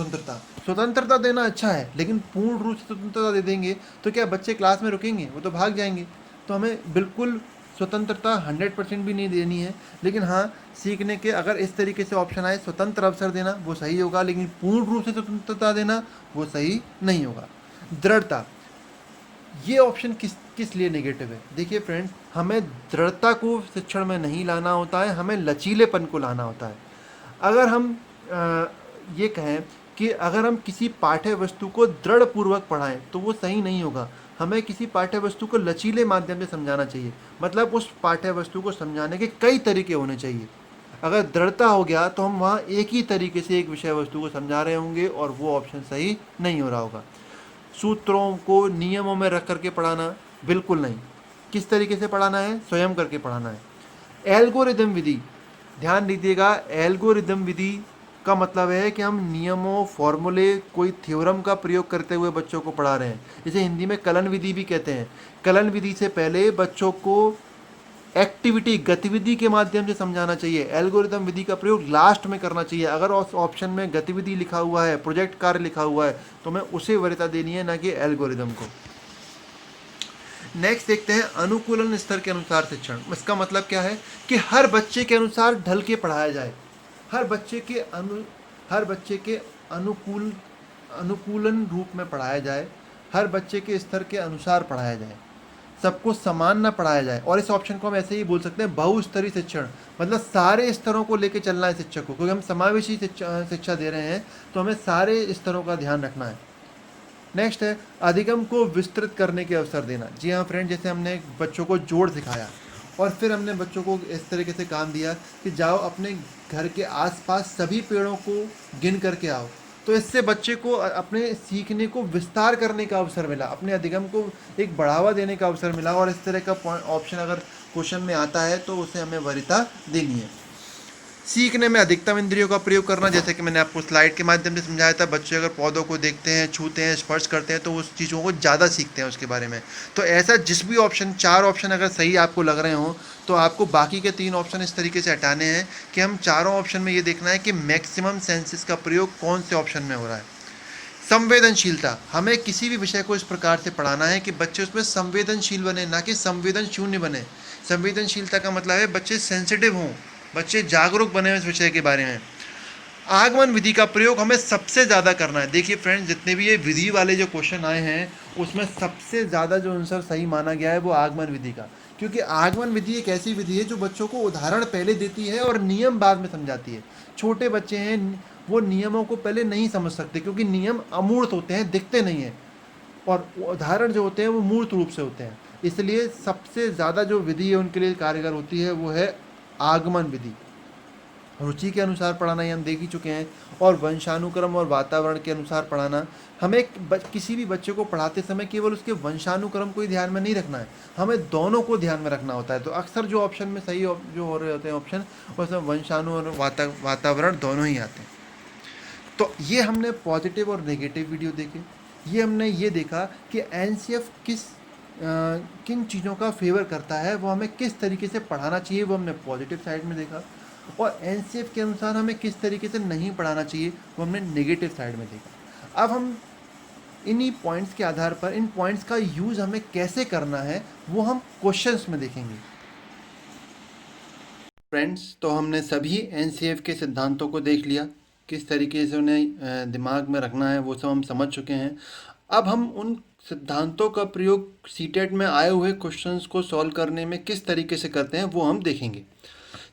स्वतंत्रता देना अच्छा है, लेकिन पूर्ण रूप से स्वतंत्रता दे देंगे तो क्या बच्चे क्लास में रुकेंगे? वो तो भाग जाएंगे। तो हमें बिल्कुल स्वतंत्रता 100% भी नहीं देनी है, लेकिन हाँ सीखने के अगर इस तरीके से ऑप्शन आए, स्वतंत्र अवसर देना वो सही होगा, लेकिन पूर्ण रूप से स्वतंत्रता देना वो सही नहीं होगा। दृढ़ता, ये ऑप्शन किस लिए नेगेटिव है? देखिए फ्रेंड्स, हमें दृढ़ता को शिक्षण में नहीं लाना होता है, हमें लचीलेपन को लाना होता है। अगर हम ये कहें कि अगर हम किसी पाठ्य वस्तु को दृढ़ पूर्वक पढ़ाएं तो वो सही नहीं होगा। हमें किसी पाठ्य वस्तु को लचीले माध्यम से समझाना चाहिए, मतलब उस पाठ्य वस्तु को समझाने के कई तरीके होने चाहिए। अगर दृढ़ता हो गया तो हम वहाँ एक ही तरीके से एक विषय वस्तु को समझा रहे होंगे और वो ऑप्शन सही नहीं हो रहा होगा। सूत्रों को नियमों में रख करके पढ़ाना बिल्कुल नहीं। किस तरीके से पढ़ाना है? स्वयं करके पढ़ाना है। एल्गोरिदम विधि, ध्यान दीजिएगा, एल्गोरिदम विधि का मतलब है कि हम नियमों, फॉर्मूले, कोई थ्योरम का प्रयोग करते हुए बच्चों को पढ़ा रहे हैं। इसे हिंदी में कलन विधि भी कहते हैं। कलन विधि से पहले बच्चों को एक्टिविटी गतिविधि के माध्यम से समझाना चाहिए। एल्गोरिदम विधि का प्रयोग लास्ट में करना चाहिए। अगर उस ऑप्शन में गतिविधि लिखा हुआ है, प्रोजेक्ट कार्य लिखा हुआ है, तो मैं उसे वरीयता देनी है, ना कि एल्गोरिदम को। नेक्स्ट देखते हैं अनुकूलन स्तर के अनुसार शिक्षण। इसका मतलब क्या है कि हर बच्चे के अनुसार ढल के पढ़ाया जाए, हर बच्चे के अनुकूलन रूप में पढ़ाया जाए, हर बच्चे के स्तर के अनुसार पढ़ाया जाए, सबको समान ना पढ़ाया जाए। और इस ऑप्शन को हम ऐसे ही बोल सकते हैं बहुस्तरीय शिक्षण, मतलब सारे स्तरों को लेकर चलना है शिक्षक को, क्योंकि हम समावेशी शिक्षा दे रहे हैं तो हमें सारे स्तरों का ध्यान रखना है। नेक्स्ट है अधिगम को विस्तृत करने के अवसर देना। जी हाँ फ्रेंड, जैसे हमने बच्चों को जोड़ सिखाया और फिर हमने बच्चों को इस तरीके से काम दिया कि जाओ अपने घर के आसपास सभी पेड़ों को गिन करके आओ, तो इससे बच्चे को अपने सीखने को विस्तार करने का अवसर मिला, अपने अधिगम को एक बढ़ावा देने का अवसर मिला। और इस तरह का ऑप्शन अगर क्वेश्चन में आता है तो उसे हमें वरीयता देनी है। सीखने में अधिकतम इंद्रियों का प्रयोग करना, जैसे कि मैंने आपको स्लाइड के माध्यम से समझाया था, बच्चे अगर पौधों को देखते हैं, छूते हैं, स्पर्श करते हैं तो उस चीज़ों को ज़्यादा सीखते हैं उसके बारे में। तो ऐसा जिस भी ऑप्शन, 4 ऑप्शन अगर सही आपको लग रहे हों तो आपको बाकी के 3 ऑप्शन इस तरीके से हटाने हैं कि हम चारों ऑप्शन में ये देखना है कि मैक्सिमम सेंसेस का प्रयोग कौन से ऑप्शन में हो रहा है। संवेदनशीलता, हमें किसी भी विषय को इस प्रकार से पढ़ाना है कि बच्चे उसमें संवेदनशील बने, ना कि संवेदन शून्य बने। संवेदनशीलता का मतलब है बच्चे सेंसिटिव हों, बच्चे जागरूक बने इस विषय के बारे में। आगमन विधि का प्रयोग हमें सबसे ज़्यादा करना है। देखिए फ्रेंड्स, जितने भी ये विधि वाले जो क्वेश्चन आए हैं उसमें सबसे ज़्यादा जो आंसर सही माना गया है वो आगमन विधि का, क्योंकि आगमन विधि एक ऐसी विधि है जो बच्चों को उदाहरण पहले देती है और नियम बाद में समझाती है। छोटे बच्चे हैं, वो नियमों को पहले नहीं समझ सकते क्योंकि नियम अमूर्त होते हैं, दिखते नहीं हैं, और उदाहरण जो होते हैं वो मूर्त रूप से होते हैं। इसलिए सबसे ज़्यादा जो विधि है उनके लिए कारगर होती है वो है आगमन विधि। रुचि के अनुसार पढ़ाना ये हम देख ही चुके हैं, और वंशानुक्रम और वातावरण के अनुसार पढ़ाना। हमें किसी भी बच्चे को पढ़ाते समय केवल उसके वंशानुक्रम को ही ध्यान में नहीं रखना है, हमें दोनों को ध्यान में रखना होता है। तो अक्सर जो ऑप्शन में सही जो हो रहे होते हैं ऑप्शन, उसमें वंशाणु और वातावरण दोनों ही आते हैं। तो ये हमने पॉजिटिव और नेगेटिव वीडियो देखे। ये हमने ये देखा कि एनसीएफ किन चीज़ों का फेवर करता है, वो हमें किस तरीके से पढ़ाना चाहिए वो हमने पॉजिटिव साइड में देखा, और एनसीएफ के अनुसार हमें किस तरीके से नहीं पढ़ाना चाहिए वो हमने नेगेटिव साइड में देखा। अब हम इन्हीं पॉइंट्स के आधार पर इन पॉइंट्स का यूज़ हमें कैसे करना है वो हम क्वेश्चंस में देखेंगे। फ्रेंड्स, तो हमने सभी एनसीएफ के सिद्धांतों को देख लिया, किस तरीके से उन्हें दिमाग में रखना है वो सब हम समझ चुके हैं। अब हम उन सिद्धांतों का प्रयोग सीटेट में आए हुए क्वेश्चंस को सॉल्व करने में किस तरीके से करते हैं वो हम देखेंगे।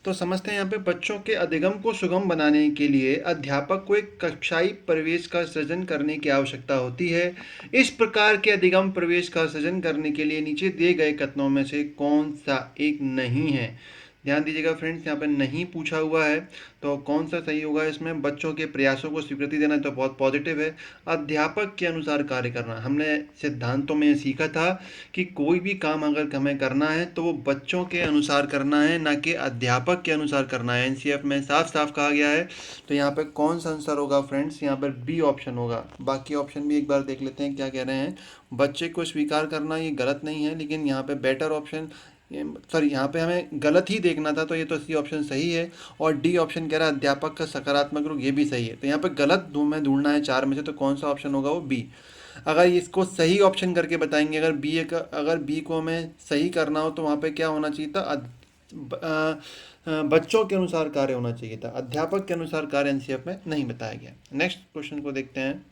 तो समझते हैं यहाँ पे, बच्चों के अधिगम को सुगम बनाने के लिए अध्यापक को एक कक्षाई परिवेश का सृजन करने की आवश्यकता होती है। इस प्रकार के अधिगम परिवेश का सृजन करने के लिए नीचे दिए गए कथनों में से कौन सा एक नहीं है। ध्यान दीजिएगा फ्रेंड्स, यहाँ पे नहीं पूछा हुआ है तो कौन सा सही होगा इसमें। बच्चों के प्रयासों को स्वीकृति देना तो बहुत पॉजिटिव है। अध्यापक के अनुसार कार्य करना, हमने सिद्धांतों में सीखा था कि कोई भी काम अगर हमें करना है तो वो बच्चों के अनुसार करना है, ना कि अध्यापक के अनुसार करना है। एनसीएफ में साफ साफ कहा गया है। तो यहाँ पे कौन सा आंसर होगा फ्रेंड्स, यहाँ पर बी ऑप्शन होगा। बाकी ऑप्शन भी एक बार देख लेते हैं क्या कह रहे हैं। बच्चे को स्वीकार करना ये गलत नहीं है, लेकिन यहाँ पे बेटर ऑप्शन, सॉरी यहाँ पे हमें गलत ही देखना था, तो ये तो सी ऑप्शन सही है। और डी ऑप्शन कह रहा है अध्यापक का सकारात्मक रूप, ये भी सही है। तो यहाँ पे गलत में ढूंढना है 4 में से, तो कौन सा ऑप्शन होगा वो बी। अगर इसको सही ऑप्शन करके बताएंगे, अगर बी को हमें सही करना हो तो वहाँ पे क्या होना चाहिए था, बच्चों के अनुसार कार्य होना चाहिए था, अध्यापक के अनुसार कार्य एनसीएफ में नहीं बताया गया। नेक्स्ट क्वेश्चन को देखते हैं।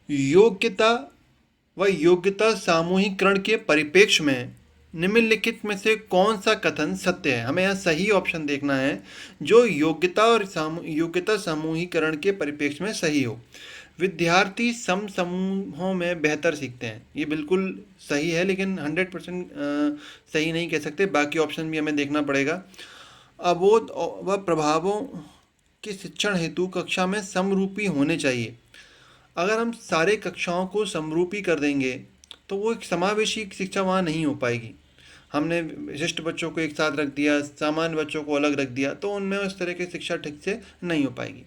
योग्यता व योग्यता सामूहिकरण के परिप्रेक्ष्य में निम्नलिखित में से कौन सा कथन सत्य है। हमें यहाँ सही ऑप्शन देखना है जो योग्यता और योग्यता समूहीकरण के परिप्रेक्ष्य में सही हो। विद्यार्थी सम समूहों में बेहतर सीखते हैं, ये बिल्कुल सही है, लेकिन 100% सही नहीं कह सकते। बाकी ऑप्शन भी हमें देखना पड़ेगा। अबोध व प्रभावों के शिक्षण हेतु कक्षा में समरूपी होने चाहिए। अगर हम सारे कक्षाओं को समरूपी कर देंगे तो वो एक समावेशी शिक्षा वहाँ नहीं हो पाएगी। हमने विशिष्ट बच्चों को एक साथ रख दिया, सामान्य बच्चों को अलग रख दिया, तो उनमें उस तरह की शिक्षा ठीक से नहीं हो पाएगी।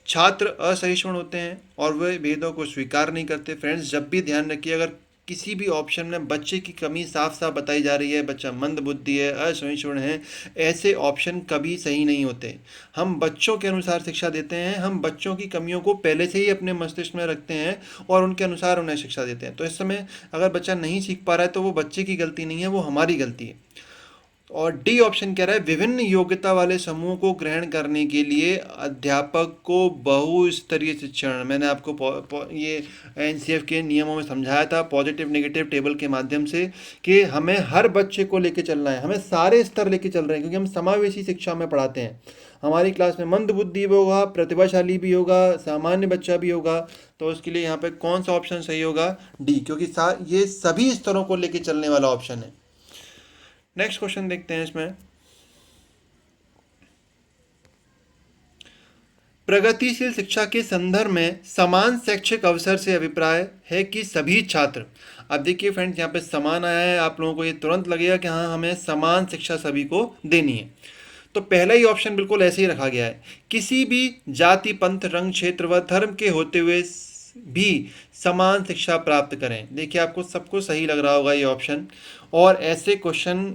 छात्र असहिष्णु होते हैं और वे भेदों को स्वीकार नहीं करते। फ्रेंड्स, जब भी ध्यान रखिए, अगर किसी भी ऑप्शन में बच्चे की कमी साफ साफ बताई जा रही है, बच्चा मंद बुद्धि है, असहिष्णु है, ऐसे ऑप्शन कभी सही नहीं होते। हम बच्चों के अनुसार शिक्षा देते हैं, हम बच्चों की कमियों को पहले से ही अपने मस्तिष्क में रखते हैं और उनके अनुसार उन्हें शिक्षा देते हैं। तो इस समय अगर बच्चा नहीं सीख पा रहा है तो वो बच्चे की गलती नहीं है, वो हमारी गलती है। और डी ऑप्शन कह रहा है विभिन्न योग्यता वाले समूह को ग्रहण करने के लिए अध्यापक को बहुस्तरीय शिक्षण। मैंने आपको ये एनसीएफ के नियमों में समझाया था पॉजिटिव नेगेटिव टेबल के माध्यम से कि हमें हर बच्चे को लेके चलना है, हमें सारे स्तर लेके चल रहे हैं, क्योंकि हम समावेशी शिक्षा में पढ़ाते हैं। हमारी क्लास में मंद बुद्धि भी होगा, प्रतिभाशाली भी होगा, सामान्य बच्चा भी होगा। तो उसके लिए यहाँ पे कौन सा ऑप्शन सही होगा? डी, क्योंकि ये सभी स्तरों को लेके चलने वाला ऑप्शन है। नेक्स्ट क्वेश्चन देखते हैं इसमें। प्रगतिशील शिक्षा के संदर्भ में समान शैक्षिक अवसर से अभिप्राय है कि सभी छात्र। अब देखिए फ्रेंड्स, यहाँ पे समान आया है, आप लोगों को ये तुरंत लगेगा कि हाँ हमें समान शिक्षा सभी को देनी है। तो पहला ही ऑप्शन बिल्कुल ऐसे ही रखा गया है, किसी भी जाति पंथ रंग क्षेत्र व धर्म के होते हुए भी समान शिक्षा प्राप्त करें। देखिए आपको सबको सही लग रहा होगा ये ऑप्शन, और ऐसे क्वेश्चन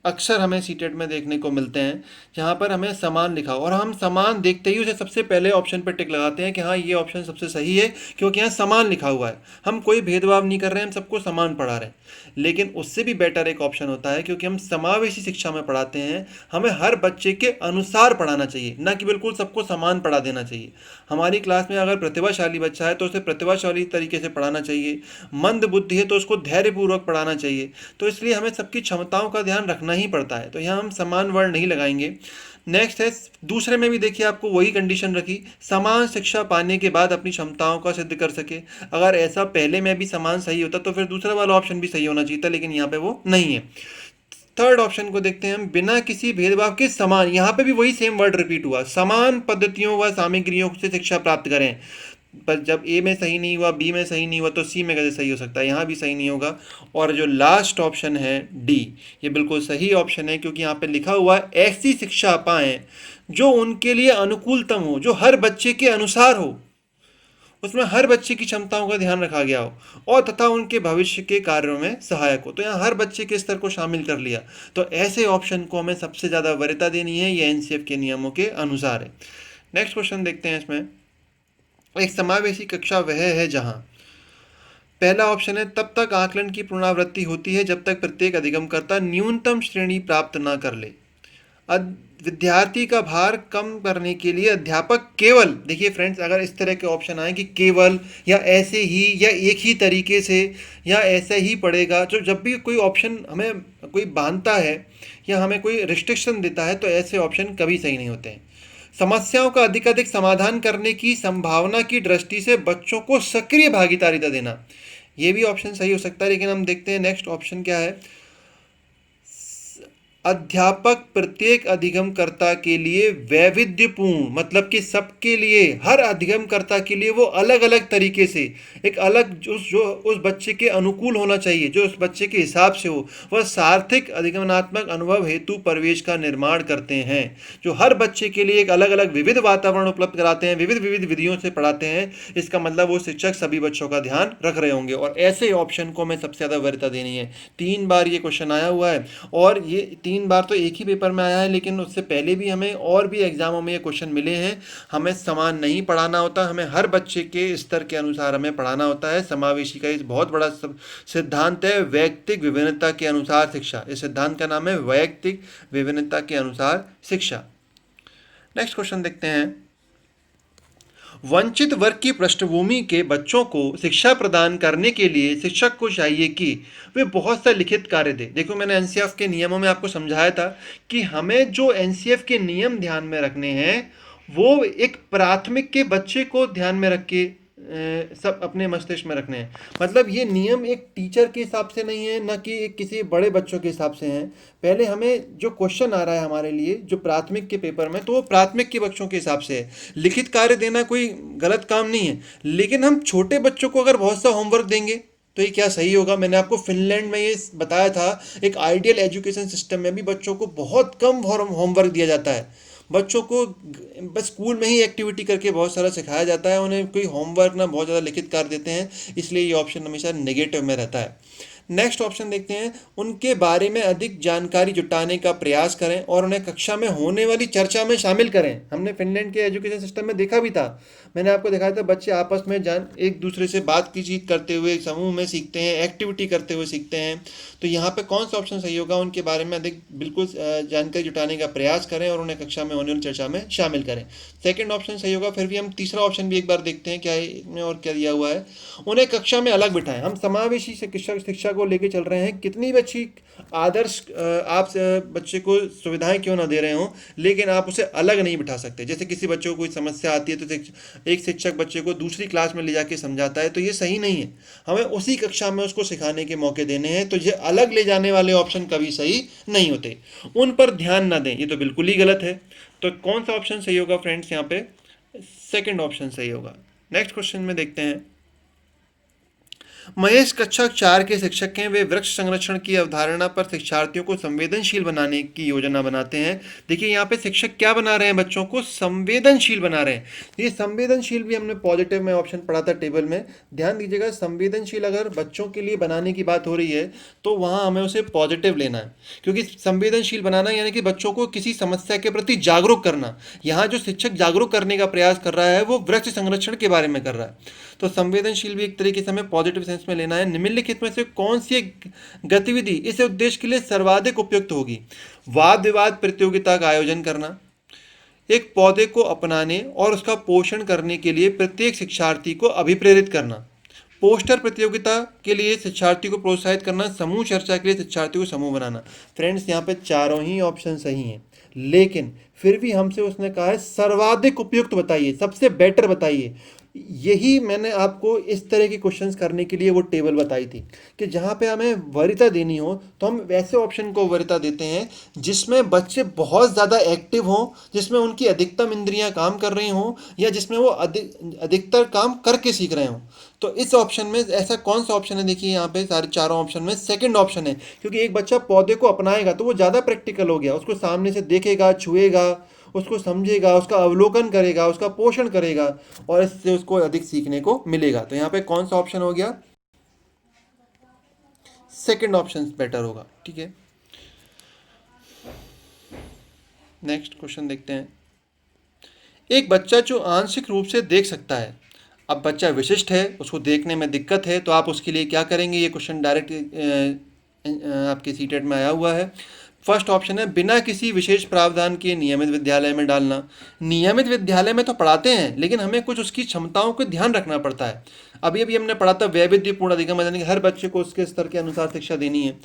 अक्सर हमें सीटेट में देखने को मिलते हैं जहाँ पर हमें समान लिखा हो और हम समान देखते ही उसे सबसे पहले ऑप्शन पर टिक लगाते हैं कि हाँ ये ऑप्शन सबसे सही है, क्योंकि यहाँ समान लिखा हुआ है, हम कोई भेदभाव नहीं कर रहे हैं, हम सबको समान पढ़ा रहे हैं। लेकिन उससे भी बेटर एक ऑप्शन होता है, क्योंकि हम समावेशी शिक्षा में पढ़ाते हैं, हमें हर बच्चे के अनुसार पढ़ाना चाहिए, ना कि बिल्कुल सबको समान पढ़ा देना चाहिए। हमारी क्लास में अगर प्रतिभाशाली बच्चा है तो उसे प्रतिभाशाली तरीके से पढ़ाना चाहिए, मंद बुद्धि है तो उसको धैर्यपूर्वक पढ़ाना चाहिए। तो इसलिए हमें सबकी क्षमताओं का ध्यान रखना ही पड़ता है, तो यहाँ हम समान वर्ड नहीं लगाएंगे। नेक्स्ट है, दूसरे में भी देखिए आपको वही कंडीशन रखी, समान शिक्षा पाने के बाद अपनी क्षमताओं का सिद्ध कर सके। अगर ऐसा पहले में भी समान सही होता तो फिर दूसरा वाला ऑप्शन भी सही होना चाहिए था, लेकिन यहाँ पे वो नहीं है। थर्ड ऑप्शन को देखते हैं हम, बिना किसी भेदभाव के समान, यहाँ पे भी वही सेम वर्ड रिपीट हुआ, समान पद्धतियों व सामग्रियों से शिक्षा प्राप्त करें। पर जब ए में सही नहीं हुआ, बी में सही नहीं हुआ, तो सी में कैसे सही हो सकता है? यहाँ भी सही नहीं होगा। और जो लास्ट ऑप्शन है डी, ये बिल्कुल सही ऑप्शन है, क्योंकि यहाँ पे लिखा हुआ है ऐसी शिक्षा पाएं जो उनके लिए अनुकूलतम हो, जो हर बच्चे के अनुसार हो, उसमें हर बच्चे की क्षमताओं का ध्यान रखा गया हो, और तथा उनके भविष्य के कार्यों में सहायक हो। तो यहाँ हर बच्चे के स्तर को शामिल कर लिया। तो ऐसे ऑप्शन को हमें सबसे ज़्यादा वरीयता देनी है, ये एनसीएफ के नियमों के अनुसार है। नेक्स्ट क्वेश्चन देखते हैं इसमें। एक समावेशी कक्षा वह है जहाँ पहला ऑप्शन है, तब तक आकलन की पुनरावृत्ति होती है जब तक प्रत्येक अधिगमकर्ता न्यूनतम श्रेणी प्राप्त न कर ले। विद्यार्थी का भार कम करने के लिए अध्यापक केवल, देखिए फ्रेंड्स, अगर इस तरह के ऑप्शन आए कि केवल या ऐसे ही या एक ही तरीके से या ऐसे ही पढ़ेगा, तो जब भी कोई ऑप्शन हमें कोई बांधता है या हमें कोई रिस्ट्रिक्शन देता है तो ऐसे ऑप्शन कभी सही नहीं होते हैं। समस्याओं का अधिकाधिक समाधान करने की संभावना की दृष्टि से बच्चों को सक्रिय भागीदारिता देना, ये भी ऑप्शन सही हो सकता है। लेकिन हम देखते हैं नेक्स्ट ऑप्शन क्या है, अध्यापक प्रत्येक अधिगमकर्ता के लिए वैविध्यपूर्ण, मतलब कि सबके लिए, हर अधिगमकर्ता के लिए वो अलग अलग तरीके से एक अलग जो उस बच्चे के अनुकूल होना चाहिए, जो उस बच्चे के हिसाब से हो, वह सार्थक अधिगमनात्मक अनुभव हेतु परिवेश का निर्माण करते हैं, जो हर बच्चे के लिए एक अलग अलग विविध वातावरण उपलब्ध कराते हैं, विविध विविध विधियों से पढ़ाते हैं। इसका मतलब वो शिक्षक सभी बच्चों का ध्यान रख रहे होंगे, और ऐसे ऑप्शन को हमें सबसे ज़्यादा वरीयता देनी है। 3 बार ये क्वेश्चन आया हुआ है, और ये 3 बार तो एक ही पेपर में आया है, लेकिन उससे पहले भी हमें और भी एग्जामों में ये क्वेश्चन मिले हैं। हमें समान नहीं पढ़ाना होता, हमें हर बच्चे के स्तर के अनुसार हमें पढ़ाना होता है। समावेशी का एक बहुत बड़ा सिद्धांत है वैयक्तिक विभिन्नता के अनुसार शिक्षा। इस सिद्धांत का नाम है वैयक्तिक विभिन्नता के अनुसार शिक्षा। नेक्स्ट क्वेश्चन देखते हैं, वंचित वर्ग की पृष्ठभूमि के बच्चों को शिक्षा प्रदान करने के लिए शिक्षक को चाहिए कि वे बहुत सा लिखित कार्य दें। देखो, मैंने एनसीएफ के नियमों में आपको समझाया था कि हमें जो एनसीएफ के नियम ध्यान में रखने हैं वो एक प्राथमिक के बच्चे को ध्यान में रख के सब अपने मस्तिष्क में रखने हैं। मतलब ये नियम एक टीचर के हिसाब से नहीं है, ना कि किसी बड़े बच्चों के हिसाब से हैं। पहले हमें जो क्वेश्चन आ रहा है हमारे लिए जो प्राथमिक के पेपर में, तो वो प्राथमिक के बच्चों के हिसाब से है। लिखित कार्य देना कोई गलत काम नहीं है, लेकिन हम छोटे बच्चों को अगर बहुत सा होमवर्क देंगे तो ये क्या सही होगा? मैंने आपको फिनलैंड में ये बताया था, एक आइडियल एजुकेशन सिस्टम में भी बच्चों को बहुत कम होमवर्क दिया जाता है, बच्चों को बस स्कूल में ही एक्टिविटी करके बहुत सारा सिखाया जाता है, उन्हें कोई होमवर्क ना बहुत ज़्यादा लिखित कार्य देते हैं, इसलिए ये ऑप्शन हमेशा नेगेटिव में रहता है। नेक्स्ट ऑप्शन देखते हैं, उनके बारे में अधिक जानकारी जुटाने का प्रयास करें और उन्हें कक्षा में होने वाली चर्चा में शामिल करें। हमने फिनलैंड के एजुकेशन सिस्टम में देखा भी था, मैंने आपको दिखाया था, बच्चे आपस में एक दूसरे से बातचीत करते हुए समूह में सीखते हैं, एक्टिविटी करते हुए सीखते हैं। तो यहाँ पे कौन सा ऑप्शन सही होगा, उनके बारे में अधिक बिल्कुल जानकारी जुटाने का प्रयास करें और उन्हें कक्षा में होने वाली चर्चा में शामिल करें। सेकंड ऑप्शन सही होगा। फिर भी हम तीसरा ऑप्शन भी एक बार देखते हैं क्या है इसमें और क्या दिया हुआ है। उन्हें कक्षा में अलग बिठाएं। हम समावेशी शिक्षा को लेके चल रहे हैं, कितनी भी अच्छी आदर्श आप बच्चे को सुविधाएं क्यों ना दे रहे हो, लेकिन आप उसे अलग नहीं बिठा सकते। जैसे किसी बच्चे को कोई समस्या आती है तो एक शिक्षक बच्चे को दूसरी क्लास में ले जाके समझाता है, तो ये सही नहीं है। हमें उसी कक्षा में उसको सिखाने के मौके देने हैं। तो ये अलग ले जाने वाले ऑप्शन कभी सही नहीं होते, उन पर ध्यान ना दें, ये तो बिल्कुल ही गलत है। तो कौन सा ऑप्शन सही होगा फ्रेंड्स, यहाँ पे सेकंड ऑप्शन सही होगा। नेक्स्ट क्वेश्चन में देखते हैं, महेश कक्षा 4 के शिक्षक हैं, वे वृक्ष संरक्षण की अवधारणा पर शिक्षार्थियों को संवेदनशील बनाने की योजना बनाते हैं। देखिए यहाँ पे शिक्षक क्या बना रहे हैं, बच्चों को संवेदनशील बना रहे हैं। ये संवेदनशील भी हमने पॉजिटिव में ऑप्शन पढ़ा था टेबल में, ध्यान दीजिएगा। संवेदनशील अगर बच्चों के लिए बनाने की बात हो रही है तो वहाँ हमें उसे पॉजिटिव लेना है, क्योंकि संवेदनशील बनाना यानी कि बच्चों को किसी समस्या के प्रति जागरूक करना। यहाँ जो शिक्षक जागरूक करने का प्रयास कर रहा है वो वृक्ष संरक्षण के बारे में कर रहा है। तो संवेदनशील भी एक तरीके से हमें पॉजिटिव सेंस में लेना है। निम्नलिखित में से कौन सी गतिविधि इस उद्देश्य के लिए सर्वाधिक उपयुक्त होगी? वाद विवाद प्रतियोगिता का आयोजन करना, एक पौधे को अपनाने और उसका पोषण करने के लिए प्रत्येक शिक्षार्थी को अभिप्रेरित करना, पोस्टर प्रतियोगिता के लिए शिक्षार्थी को प्रोत्साहित करना, समूह चर्चा के लिए शिक्षार्थी को समूह बनाना। फ्रेंड्स यहाँ पे चारों ही ऑप्शन सही हैं, लेकिन फिर भी हमसे उसने कहा है सर्वाधिक उपयुक्त बताइए, सबसे बेटर बताइए। यही मैंने आपको इस तरह के क्वेश्चंस करने के लिए वो टेबल बताई थी कि जहाँ पे हमें वरीयता देनी हो तो हम वैसे ऑप्शन को वरीयता देते हैं जिसमें बच्चे बहुत ज़्यादा एक्टिव हों, जिसमें उनकी अधिकतम इंद्रियां काम कर रही हों, या जिसमें वो अधिकतर काम करके सीख रहे हों। तो इस ऑप्शन में ऐसा कौन सा ऑप्शन है? देखिए यहाँ पे सारे चारों ऑप्शन में सेकंड ऑप्शन है, क्योंकि एक बच्चा पौधे को अपनाएगा तो वो ज़्यादा प्रैक्टिकल हो गया, उसको सामने से देखेगा, छुएगा, उसको समझेगा, उसका अवलोकन करेगा, उसका पोषण करेगा, और इससे उसको अधिक सीखने को मिलेगा। तो यहाँ पे कौन सा ऑप्शन हो गया? सेकंड ऑप्शन बेटर होगा। ठीक है, नेक्स्ट क्वेश्चन देखते हैं। एक बच्चा जो आंशिक रूप से देख सकता है, अब बच्चा विशिष्ट है, उसको देखने में दिक्कत है, तो आप उसके लिए क्या करेंगे? ये क्वेश्चन डायरेक्ट आपके सीटेट में आया हुआ है। फर्स्ट ऑप्शन है बिना किसी विशेष प्रावधान के नियमित विद्यालय में डालना। नियमित विद्यालय में तो पढ़ाते हैं, लेकिन हमें कुछ उसकी क्षमताओं को ध्यान रखना पड़ता है। अभी अभी हमने पढ़ा था वैविध्यपूर्ण अधिगम, यानी कि हर बच्चे को उसके स्तर के अनुसार शिक्षा देनी है,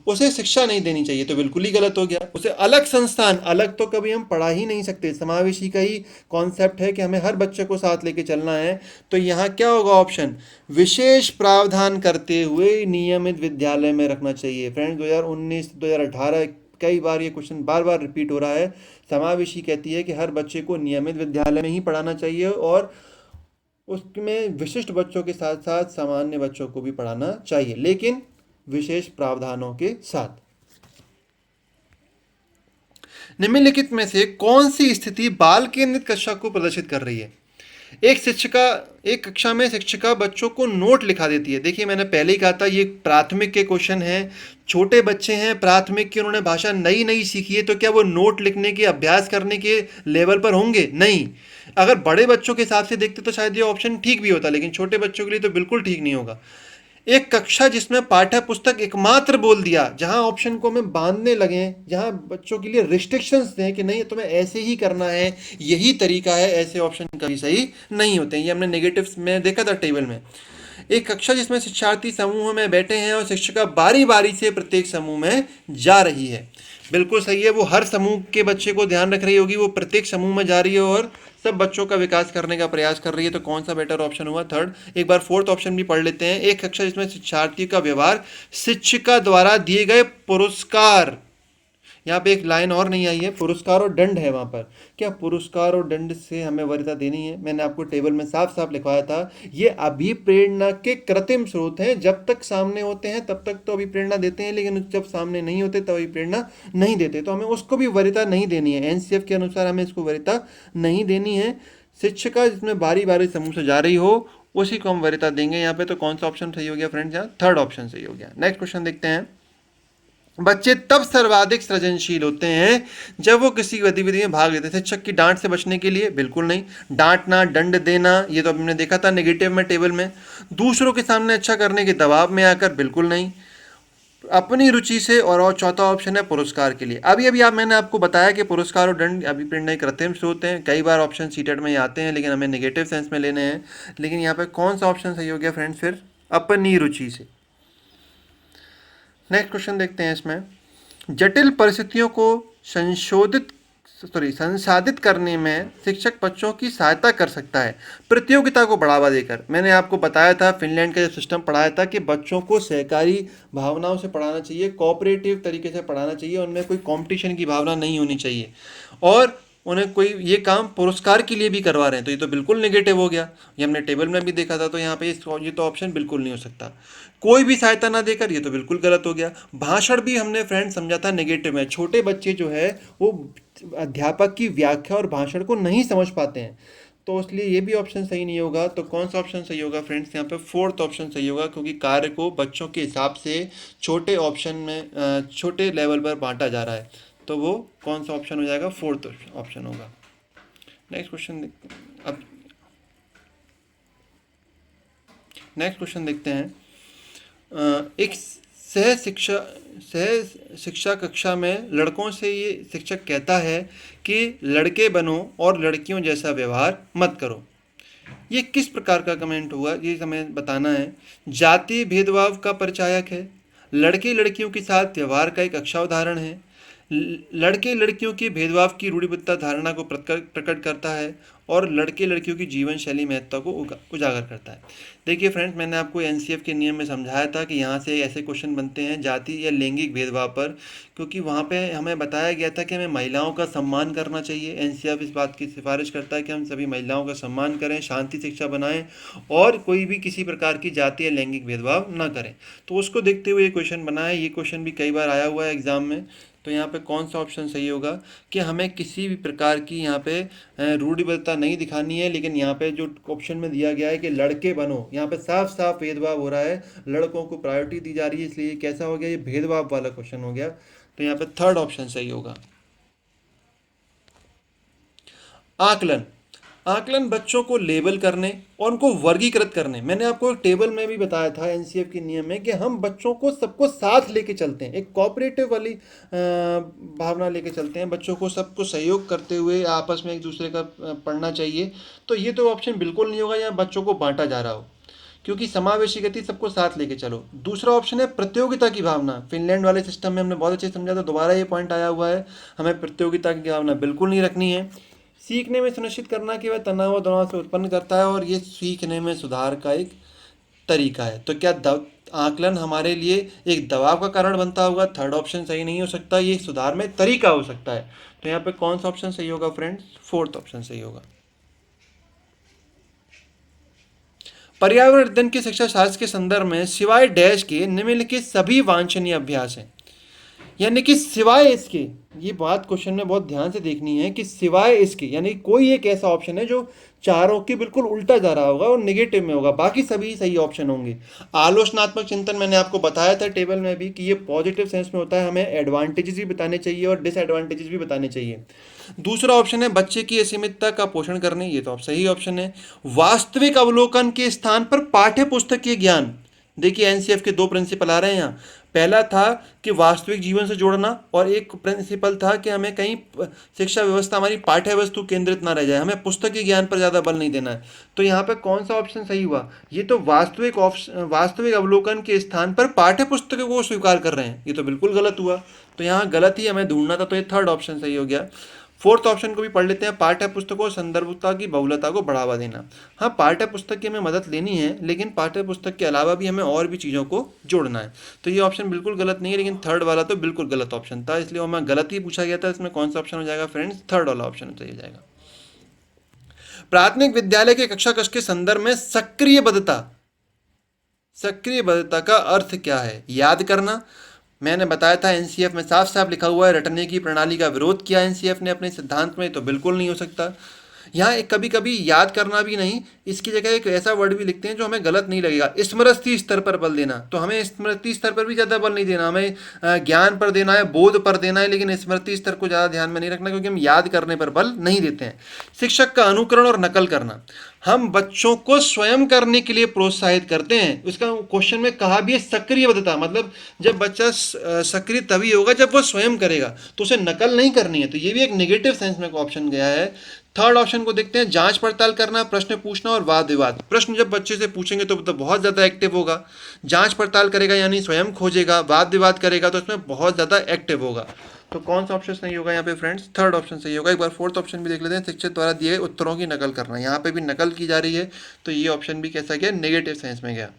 उसे शिक्षा नहीं देनी चाहिए, तो बिल्कुल ही गलत हो गया। उसे अलग संस्थान, अलग तो कभी हम पढ़ा ही नहीं सकते, समावेशी का ही कॉन्सेप्ट है कि हमें हर बच्चे को साथ लेके चलना है। तो यहाँ क्या होगा ऑप्शन? विशेष प्रावधान करते हुए नियमित विद्यालय में रखना चाहिए। फ्रेंड्स 2019 2018 कई बार ये क्वेश्चन बार बार रिपीट हो रहा है। समावेशी कहती है कि हर बच्चे को नियमित विद्यालय में ही पढ़ाना चाहिए और उसमें विशिष्ट बच्चों के साथ साथ सामान्य बच्चों को भी पढ़ाना चाहिए, लेकिन विशेष प्रावधानों के साथ। निम्नलिखित में से कौन सी स्थिति बाल केंद्रित कक्षा को प्रदर्शित कर रही है? एक कक्षा में शिक्षिका बच्चों को नोट लिखा देती है। देखिए मैंने पहले ही कहा था ये प्राथमिक के क्वेश्चन हैं, छोटे बच्चे हैं, प्राथमिक की, उन्होंने भाषा नई नई सीखी है, तो क्या वो नोट लिखने के अभ्यास करने के लेवल पर होंगे? नहीं। अगर बड़े बच्चों के हिसाब से देखते तो शायद ये ऑप्शन ठीक भी होता, लेकिन छोटे बच्चों के लिए तो बिल्कुल ठीक नहीं होगा। एक कक्षा जिसमें पाठ्य पुस्तक एकमात्र बोल दिया, जहां ऑप्शन को हमें बांधने लगे, जहां बच्चों के लिए रिस्ट्रिक्शंस दें कि नहीं तुम्हें ऐसे ही करना है, यही तरीका है, ऐसे ऑप्शन कभी सही नहीं होते हैं। ये हमने नेगेटिव्स में देखा था टेबल में। एक कक्षा जिसमें शिक्षार्थी समूह में बैठे हैं और शिक्षिका बारी बारी से प्रत्येक समूह में जा रही है, बिल्कुल सही है। वो हर समूह के बच्चे को ध्यान रख रही होगी, वो प्रत्येक समूह में जा रही है और सब बच्चों का विकास करने का प्रयास कर रही है। तो कौन सा बेटर ऑप्शन हुआ? थर्ड। एक बार फोर्थ ऑप्शन भी पढ़ लेते हैं। एक कक्षा जिसमें शिक्षार्थी का व्यवहार शिक्षिका द्वारा दिए गए पुरस्कार यहाँ पे एक लाइन और नहीं आई है, पुरस्कार और दंड है वहाँ पर। क्या पुरस्कार और दंड से हमें वरीयता देनी है? मैंने आपको टेबल में साफ साफ लिखवाया था, ये अभिप्रेरणा के कृत्रिम स्रोत हैं। जब तक सामने होते हैं तब तक तो अभिप्रेरणा देते हैं, लेकिन जब सामने नहीं होते तब अभिप्रेरणा नहीं देते, तो हमें उसको भी वरीयता नहीं देनी है। एनसीएफ के अनुसार हमें इसको वरीयता नहीं देनी है। शिक्षिका जिसमें बारी बारी समूह से जा रही हो उसी को हम वरीयता देंगे यहाँ पे। तो कौन सा ऑप्शन सही हो गया फ्रेंड्स? यहाँ थर्ड ऑप्शन सही हो गया। नेक्स्ट क्वेश्चन देखते हैं। बच्चे तब सर्वाधिक सृजनशील होते हैं जब वो किसी गतिविधि में भाग लेते हैं। शिक्षक की डांट से बचने के लिए? बिल्कुल नहीं। डांटना, दंड देना, ये तो हमने देखा था नेगेटिव में टेबल में। दूसरों के सामने अच्छा करने के दबाव में आकर? बिल्कुल नहीं। अपनी रुचि से। और चौथा ऑप्शन है पुरस्कार के लिए। अभी अभी मैंने आपको बताया कि पुरस्कार और दंड अभिप्रेरणा के कृत्रिम स्रोत हैं। कई बार ऑप्शन सीटेट में आते हैं, लेकिन हमें नेगेटिव सेंस में लेने हैं। लेकिन यहाँ पे कौन सा ऑप्शन सही हो गया फ्रेंड्स? फिर अपनी रुचि से। नेक्स्ट क्वेश्चन देखते हैं। इसमें जटिल परिस्थितियों को संसाधित करने में शिक्षक बच्चों की सहायता कर सकता है प्रतियोगिता को बढ़ावा देकर। मैंने आपको बताया था, फिनलैंड का जो सिस्टम पढ़ाया था कि बच्चों को सहकारी भावनाओं से पढ़ाना चाहिए, कोऑपरेटिव तरीके से पढ़ाना चाहिए, उनमें कोई कंपटीशन की भावना नहीं होनी चाहिए, और उन्हें कोई ये काम पुरस्कार के लिए भी करवा रहे हैं, तो ये तो बिल्कुल नेगेटिव हो गया। ये हमने टेबल में भी देखा था। तो यहाँ पे ये तो ऑप्शन बिल्कुल नहीं हो सकता। कोई भी सहायता ना देकर, ये तो बिल्कुल गलत हो गया। भाषण भी हमने फ्रेंड समझा था नेगेटिव में। छोटे बच्चे जो है वो अध्यापक की व्याख्या और भाषण को नहीं समझ पाते हैं, तो इसलिए ये भी ऑप्शन सही नहीं होगा। तो कौन सा ऑप्शन सही होगा फ्रेंड्स? यहाँ पे फोर्थ ऑप्शन सही होगा, क्योंकि कार्य को बच्चों के हिसाब से छोटे ऑप्शन में छोटे लेवल पर बांटा जा रहा है। तो वो कौन सा ऑप्शन हो जाएगा? फोर्थ ऑप्शन होगा। नेक्स्ट क्वेश्चन देखते हैं। अब नेक्स्ट क्वेश्चन देखते हैं। एक सह शिक्षा कक्षा में लड़कों से ये शिक्षक कहता है कि लड़के बनो और लड़कियों जैसा व्यवहार मत करो। ये किस प्रकार का कमेंट हुआ, ये हमें बताना है। जातीय भेदभाव का परिचायक है, लड़के लड़कियों के साथ व्यवहार का एक अच्छा उदाहरण है, लड़के लड़कियों के भेदभाव की रूढ़िबद्ध धारणा को प्रकट करता है, और लड़के लड़कियों की जीवन शैली महत्ता को उजागर करता है। देखिए फ्रेंड्स, मैंने आपको एनसीएफ के नियम में समझाया था कि यहाँ से ऐसे क्वेश्चन बनते हैं जाति या लैंगिक भेदभाव पर, क्योंकि वहाँ पे हमें बताया गया था कि हमें महिलाओं का सम्मान करना चाहिए। एनसीएफ इस बात की सिफारिश करता है कि हम सभी महिलाओं का सम्मान करें, शांति शिक्षा बनाएं, और कोई भी किसी प्रकार की जाति या लैंगिक भेदभाव न करें। तो उसको देखते हुए ये क्वेश्चन बना है। ये क्वेश्चन भी कई बार आया हुआ है एग्जाम में। तो यहाँ पे कौन सा ऑप्शन सही होगा कि हमें किसी भी प्रकार की यहाँ पे रूढ़िबद्धता नहीं दिखानी है, लेकिन यहाँ पे जो ऑप्शन में दिया गया है कि लड़के बनो, यहाँ पे साफ साफ भेदभाव हो रहा है, लड़कों को प्रायोरिटी दी जा रही है, इसलिए कैसा हो गया? ये भेदभाव वाला क्वेश्चन हो गया। तो यहाँ पे थर्ड ऑप्शन सही होगा। आकलन। आकलन बच्चों को लेबल करने और उनको वर्गीकृत करने। मैंने आपको एक टेबल में भी बताया था एनसीएफ के नियम में कि हम बच्चों को सबको साथ लेके चलते हैं, एक कोऑपरेटिव वाली भावना लेके चलते हैं, बच्चों को सबको सहयोग करते हुए आपस में एक दूसरे का पढ़ना चाहिए। तो ये तो ऑप्शन बिल्कुल नहीं होगा यहाँ बच्चों को बांटा जा रहा हो, क्योंकि समावेशी गति, सबको साथ लेके चलो। दूसरा ऑप्शन है प्रतियोगिता की भावना। फिनलैंड वाले सिस्टम में हमने बहुत अच्छे समझा था, दोबारा ये पॉइंट आया हुआ है, हमें प्रतियोगिता की भावना बिल्कुल नहीं रखनी है। सीखने में सुनिश्चित करना कि वह तनाव और तनाव से उत्पन्न करता है, और ये सीखने में सुधार का एक तरीका है। तो क्या आकलन हमारे लिए एक दबाव का कारण बनता होगा? थर्ड ऑप्शन सही नहीं हो सकता, ये सुधार में तरीका हो सकता है। तो यहाँ पे कौन सा ऑप्शन सही होगा फ्रेंड्स? फोर्थ ऑप्शन सही होगा। पर्यावरण अध्ययन की शिक्षा शास्त्र के संदर्भ में सिवाय डैश के निम्नलिखित सभी वांछनीय अभ्यास हैं, यानी कि सिवाय इसके, ये बात क्वेश्चन में बहुत ध्यान से देखनी है कि सिवाय इसके यानी कोई एक ऐसा ऑप्शन है जो चारों के बिल्कुल उल्टा जा रहा होगा और नेगेटिव में होगा, बाकी सभी सही ऑप्शन होंगे। आलोचनात्मक चिंतन मैंने आपको बताया था टेबल में भी कि ये पॉजिटिव सेंस में होता है, हमें एडवांटेजेस भी बताने चाहिए और डिसएडवांटेजेस भी बताने चाहिए। दूसरा ऑप्शन है बच्चे की असीमितता का पोषण करने, ये तो अब सही ऑप्शन है। वास्तविक अवलोकन के स्थान पर पाठ्य पुस्तकीय ज्ञान। देखिए एनसीएफ के दो प्रिंसिपल आ रहे हैं यहाँ। पहला था कि वास्तविक जीवन से जोड़ना, और एक प्रिंसिपल था कि हमें कहीं शिक्षा व्यवस्था हमारी पाठ्य वस्तु केंद्रित ना रह जाए, हमें पुस्तकीय ज्ञान पर ज़्यादा बल नहीं देना है। तो यहाँ पे कौन सा ऑप्शन सही हुआ? ये तो वास्तविक अवलोकन के स्थान पर पाठ्य पुस्तकों को स्वीकार कर रहे हैं, ये तो बिल्कुल गलत हुआ। तो यहाँ गलत ही हमें ढूंढना था, तो ये थर्ड ऑप्शन सही हो गया। फोर्थ ऑप्शन को भी पढ़ लेते हैं, पाठ्य पुस्तकों और संदर्भता की बहुलता को बढ़ावा देना। हाँ, पाठ्य पुस्तक की हमें मदद लेनी है, लेकिन पाठ्य पुस्तक के अलावा भी हमें और भी चीज़ों को जोड़ना है। तो ये ऑप्शन बिल्कुल गलत नहीं है, लेकिन थर्ड वाला तो बिल्कुल गलत ऑप्शन था, इसलिए वो हमें गलत ही पूछा गया था। इसमें कौन सा ऑप्शन हो जाएगा फ्रेंड्स? थर्ड वाला ऑप्शन सही हो जाएगा। प्राथमिक विद्यालय के कक्षा कक्ष के संदर्भ में सक्रिय बद्धता, सक्रिय बद्धता का अर्थ क्या है? याद करना। मैंने बताया था एनसीएफ में साफ साफ लिखा हुआ है, रटने की प्रणाली का विरोध किया एनसीएफ ने अपने सिद्धांत में, तो बिल्कुल नहीं हो सकता। यहाँ एक कभी कभी याद करना भी नहीं, इसकी जगह एक ऐसा वर्ड भी लिखते हैं जो हमें गलत नहीं लगेगा, स्मृति स्तर पर बल देना। तो हमें स्मृति स्तर पर भी ज़्यादा बल नहीं देना, हमें ज्ञान पर देना है, बोध पर देना है, लेकिन स्मृति स्तर को ज़्यादा ध्यान में नहीं रखना, क्योंकि हम याद करने पर बल नहीं देते हैं। शिक्षक का अनुकरण और नकल करना, हम बच्चों को स्वयं करने के लिए प्रोत्साहित करते हैं। उसका क्वेश्चन में कहा भी है सक्रिय बद्धता, मतलब जब बच्चा सक्रिय तभी होगा जब वो स्वयं करेगा, तो उसे नकल नहीं करनी है। तो ये भी एक नेगेटिव सेंस में ऑप्शन गया है। थर्ड ऑप्शन को देखते हैं, जांच पड़ताल करना, प्रश्न पूछना और वाद विवाद। प्रश्न जब बच्चे से पूछेंगे तो बहुत ज़्यादा एक्टिव होगा, जांच पड़ताल करेगा यानी स्वयं खोजेगा, वाद विवाद करेगा तो इसमें बहुत ज़्यादा एक्टिव होगा। तो कौन सा ऑप्शन सही होगा यहाँ पे फ्रेंड्स? थर्ड ऑप्शन सही होगा। एक बार फोर्थ ऑप्शन भी देख लेते हैं, शिक्षक द्वारा दिए गए उत्तरों की नकल करना। यहाँ पे भी नकल की जा रही है, तो ये ऑप्शन भी कैसा गया? नेगेटिव सेंस में गया।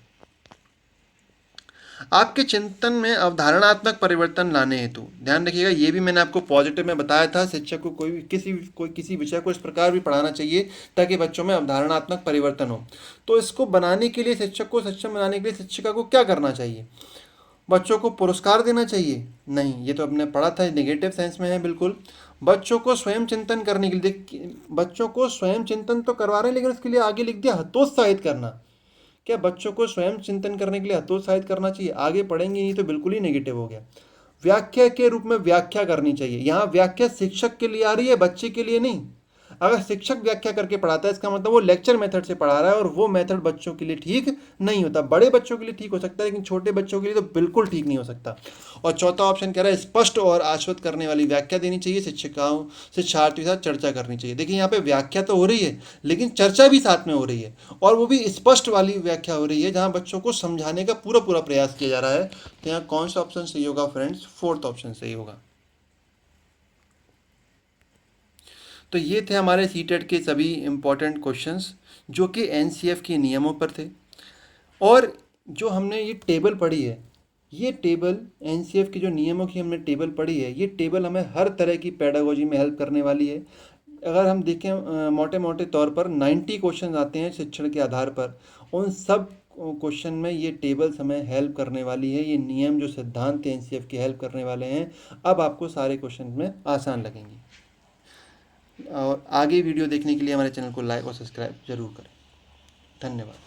आपके चिंतन में अवधारणात्मक परिवर्तन लाने हेतु, ध्यान रखिएगा, ये भी मैंने आपको पॉजिटिव में बताया था, शिक्षक को कोई किसी विषय को इस प्रकार भी पढ़ाना चाहिए ताकि बच्चों में अवधारणात्मक परिवर्तन हो। तो इसको बनाने के लिए, शिक्षक को सक्षम बनाने के लिए शिक्षिका को क्या करना चाहिए? बच्चों को पुरस्कार देना चाहिए? नहीं, ये तो हमने पढ़ा था, नेगेटिव सेंस में है बिल्कुल। बच्चों को स्वयं चिंतन करने के लिए, बच्चों को स्वयं चिंतन तो करवा रहे हैं, लेकिन उसके लिए आगे लिख दिया हतोत्साहित करना। क्या बच्चों को स्वयं चिंतन करने के लिए हतोत्साहित करना चाहिए? आगे पढ़ेंगे नहीं तो बिल्कुल ही नेगेटिव हो गया। व्याख्या के रूप में व्याख्या करनी चाहिए, यहाँ व्याख्या शिक्षक के लिए आ रही है, बच्चे के लिए नहीं। अगर शिक्षक व्याख्या करके पढ़ाता है, इसका मतलब वो लेक्चर मेथड से पढ़ा रहा है, और वो मेथड बच्चों के लिए ठीक नहीं होता। बड़े बच्चों के लिए ठीक हो सकता है, लेकिन छोटे बच्चों के लिए तो बिल्कुल ठीक नहीं हो सकता। और चौथा ऑप्शन कह रहा है, स्पष्ट और आश्वस्त करने वाली व्याख्या देनी चाहिए, शिक्षिकाओं शिक्षार्थियों के साथ चर्चा करनी चाहिए। देखिए यहाँ पे व्याख्या तो हो रही है, लेकिन चर्चा भी साथ में हो रही है, और वो भी स्पष्ट वाली व्याख्या हो रही है, जहाँ बच्चों को समझाने का पूरा पूरा प्रयास किया जा रहा है। तो यहाँ कौन सा ऑप्शन सही होगा फ्रेंड्स? फोर्थ ऑप्शन सही होगा। तो ये थे हमारे सीटेट के सभी इम्पॉर्टेंट क्वेश्चंस, जो कि एनसीएफ के नियमों पर थे। और जो हमने ये टेबल पढ़ी है, ये टेबल एनसीएफ के जो नियमों की हमने टेबल पढ़ी है, ये टेबल हमें हर तरह की पेडागोजी में हेल्प करने वाली है। अगर हम देखें मोटे मोटे तौर पर 90 क्वेश्चन आते हैं शिक्षण के आधार पर, उन सब क्वेश्चन में ये टेबल्स हमें हेल्प करने वाली है। ये नियम जो सिद्धांत एनसीएफ के हेल्प करने वाले हैं। अब आपको सारे क्वेश्चन में आसान लगेंगे। और आगे वीडियो देखने के लिए हमारे चैनल को लाइक और सब्सक्राइब जरूर करें। धन्यवाद।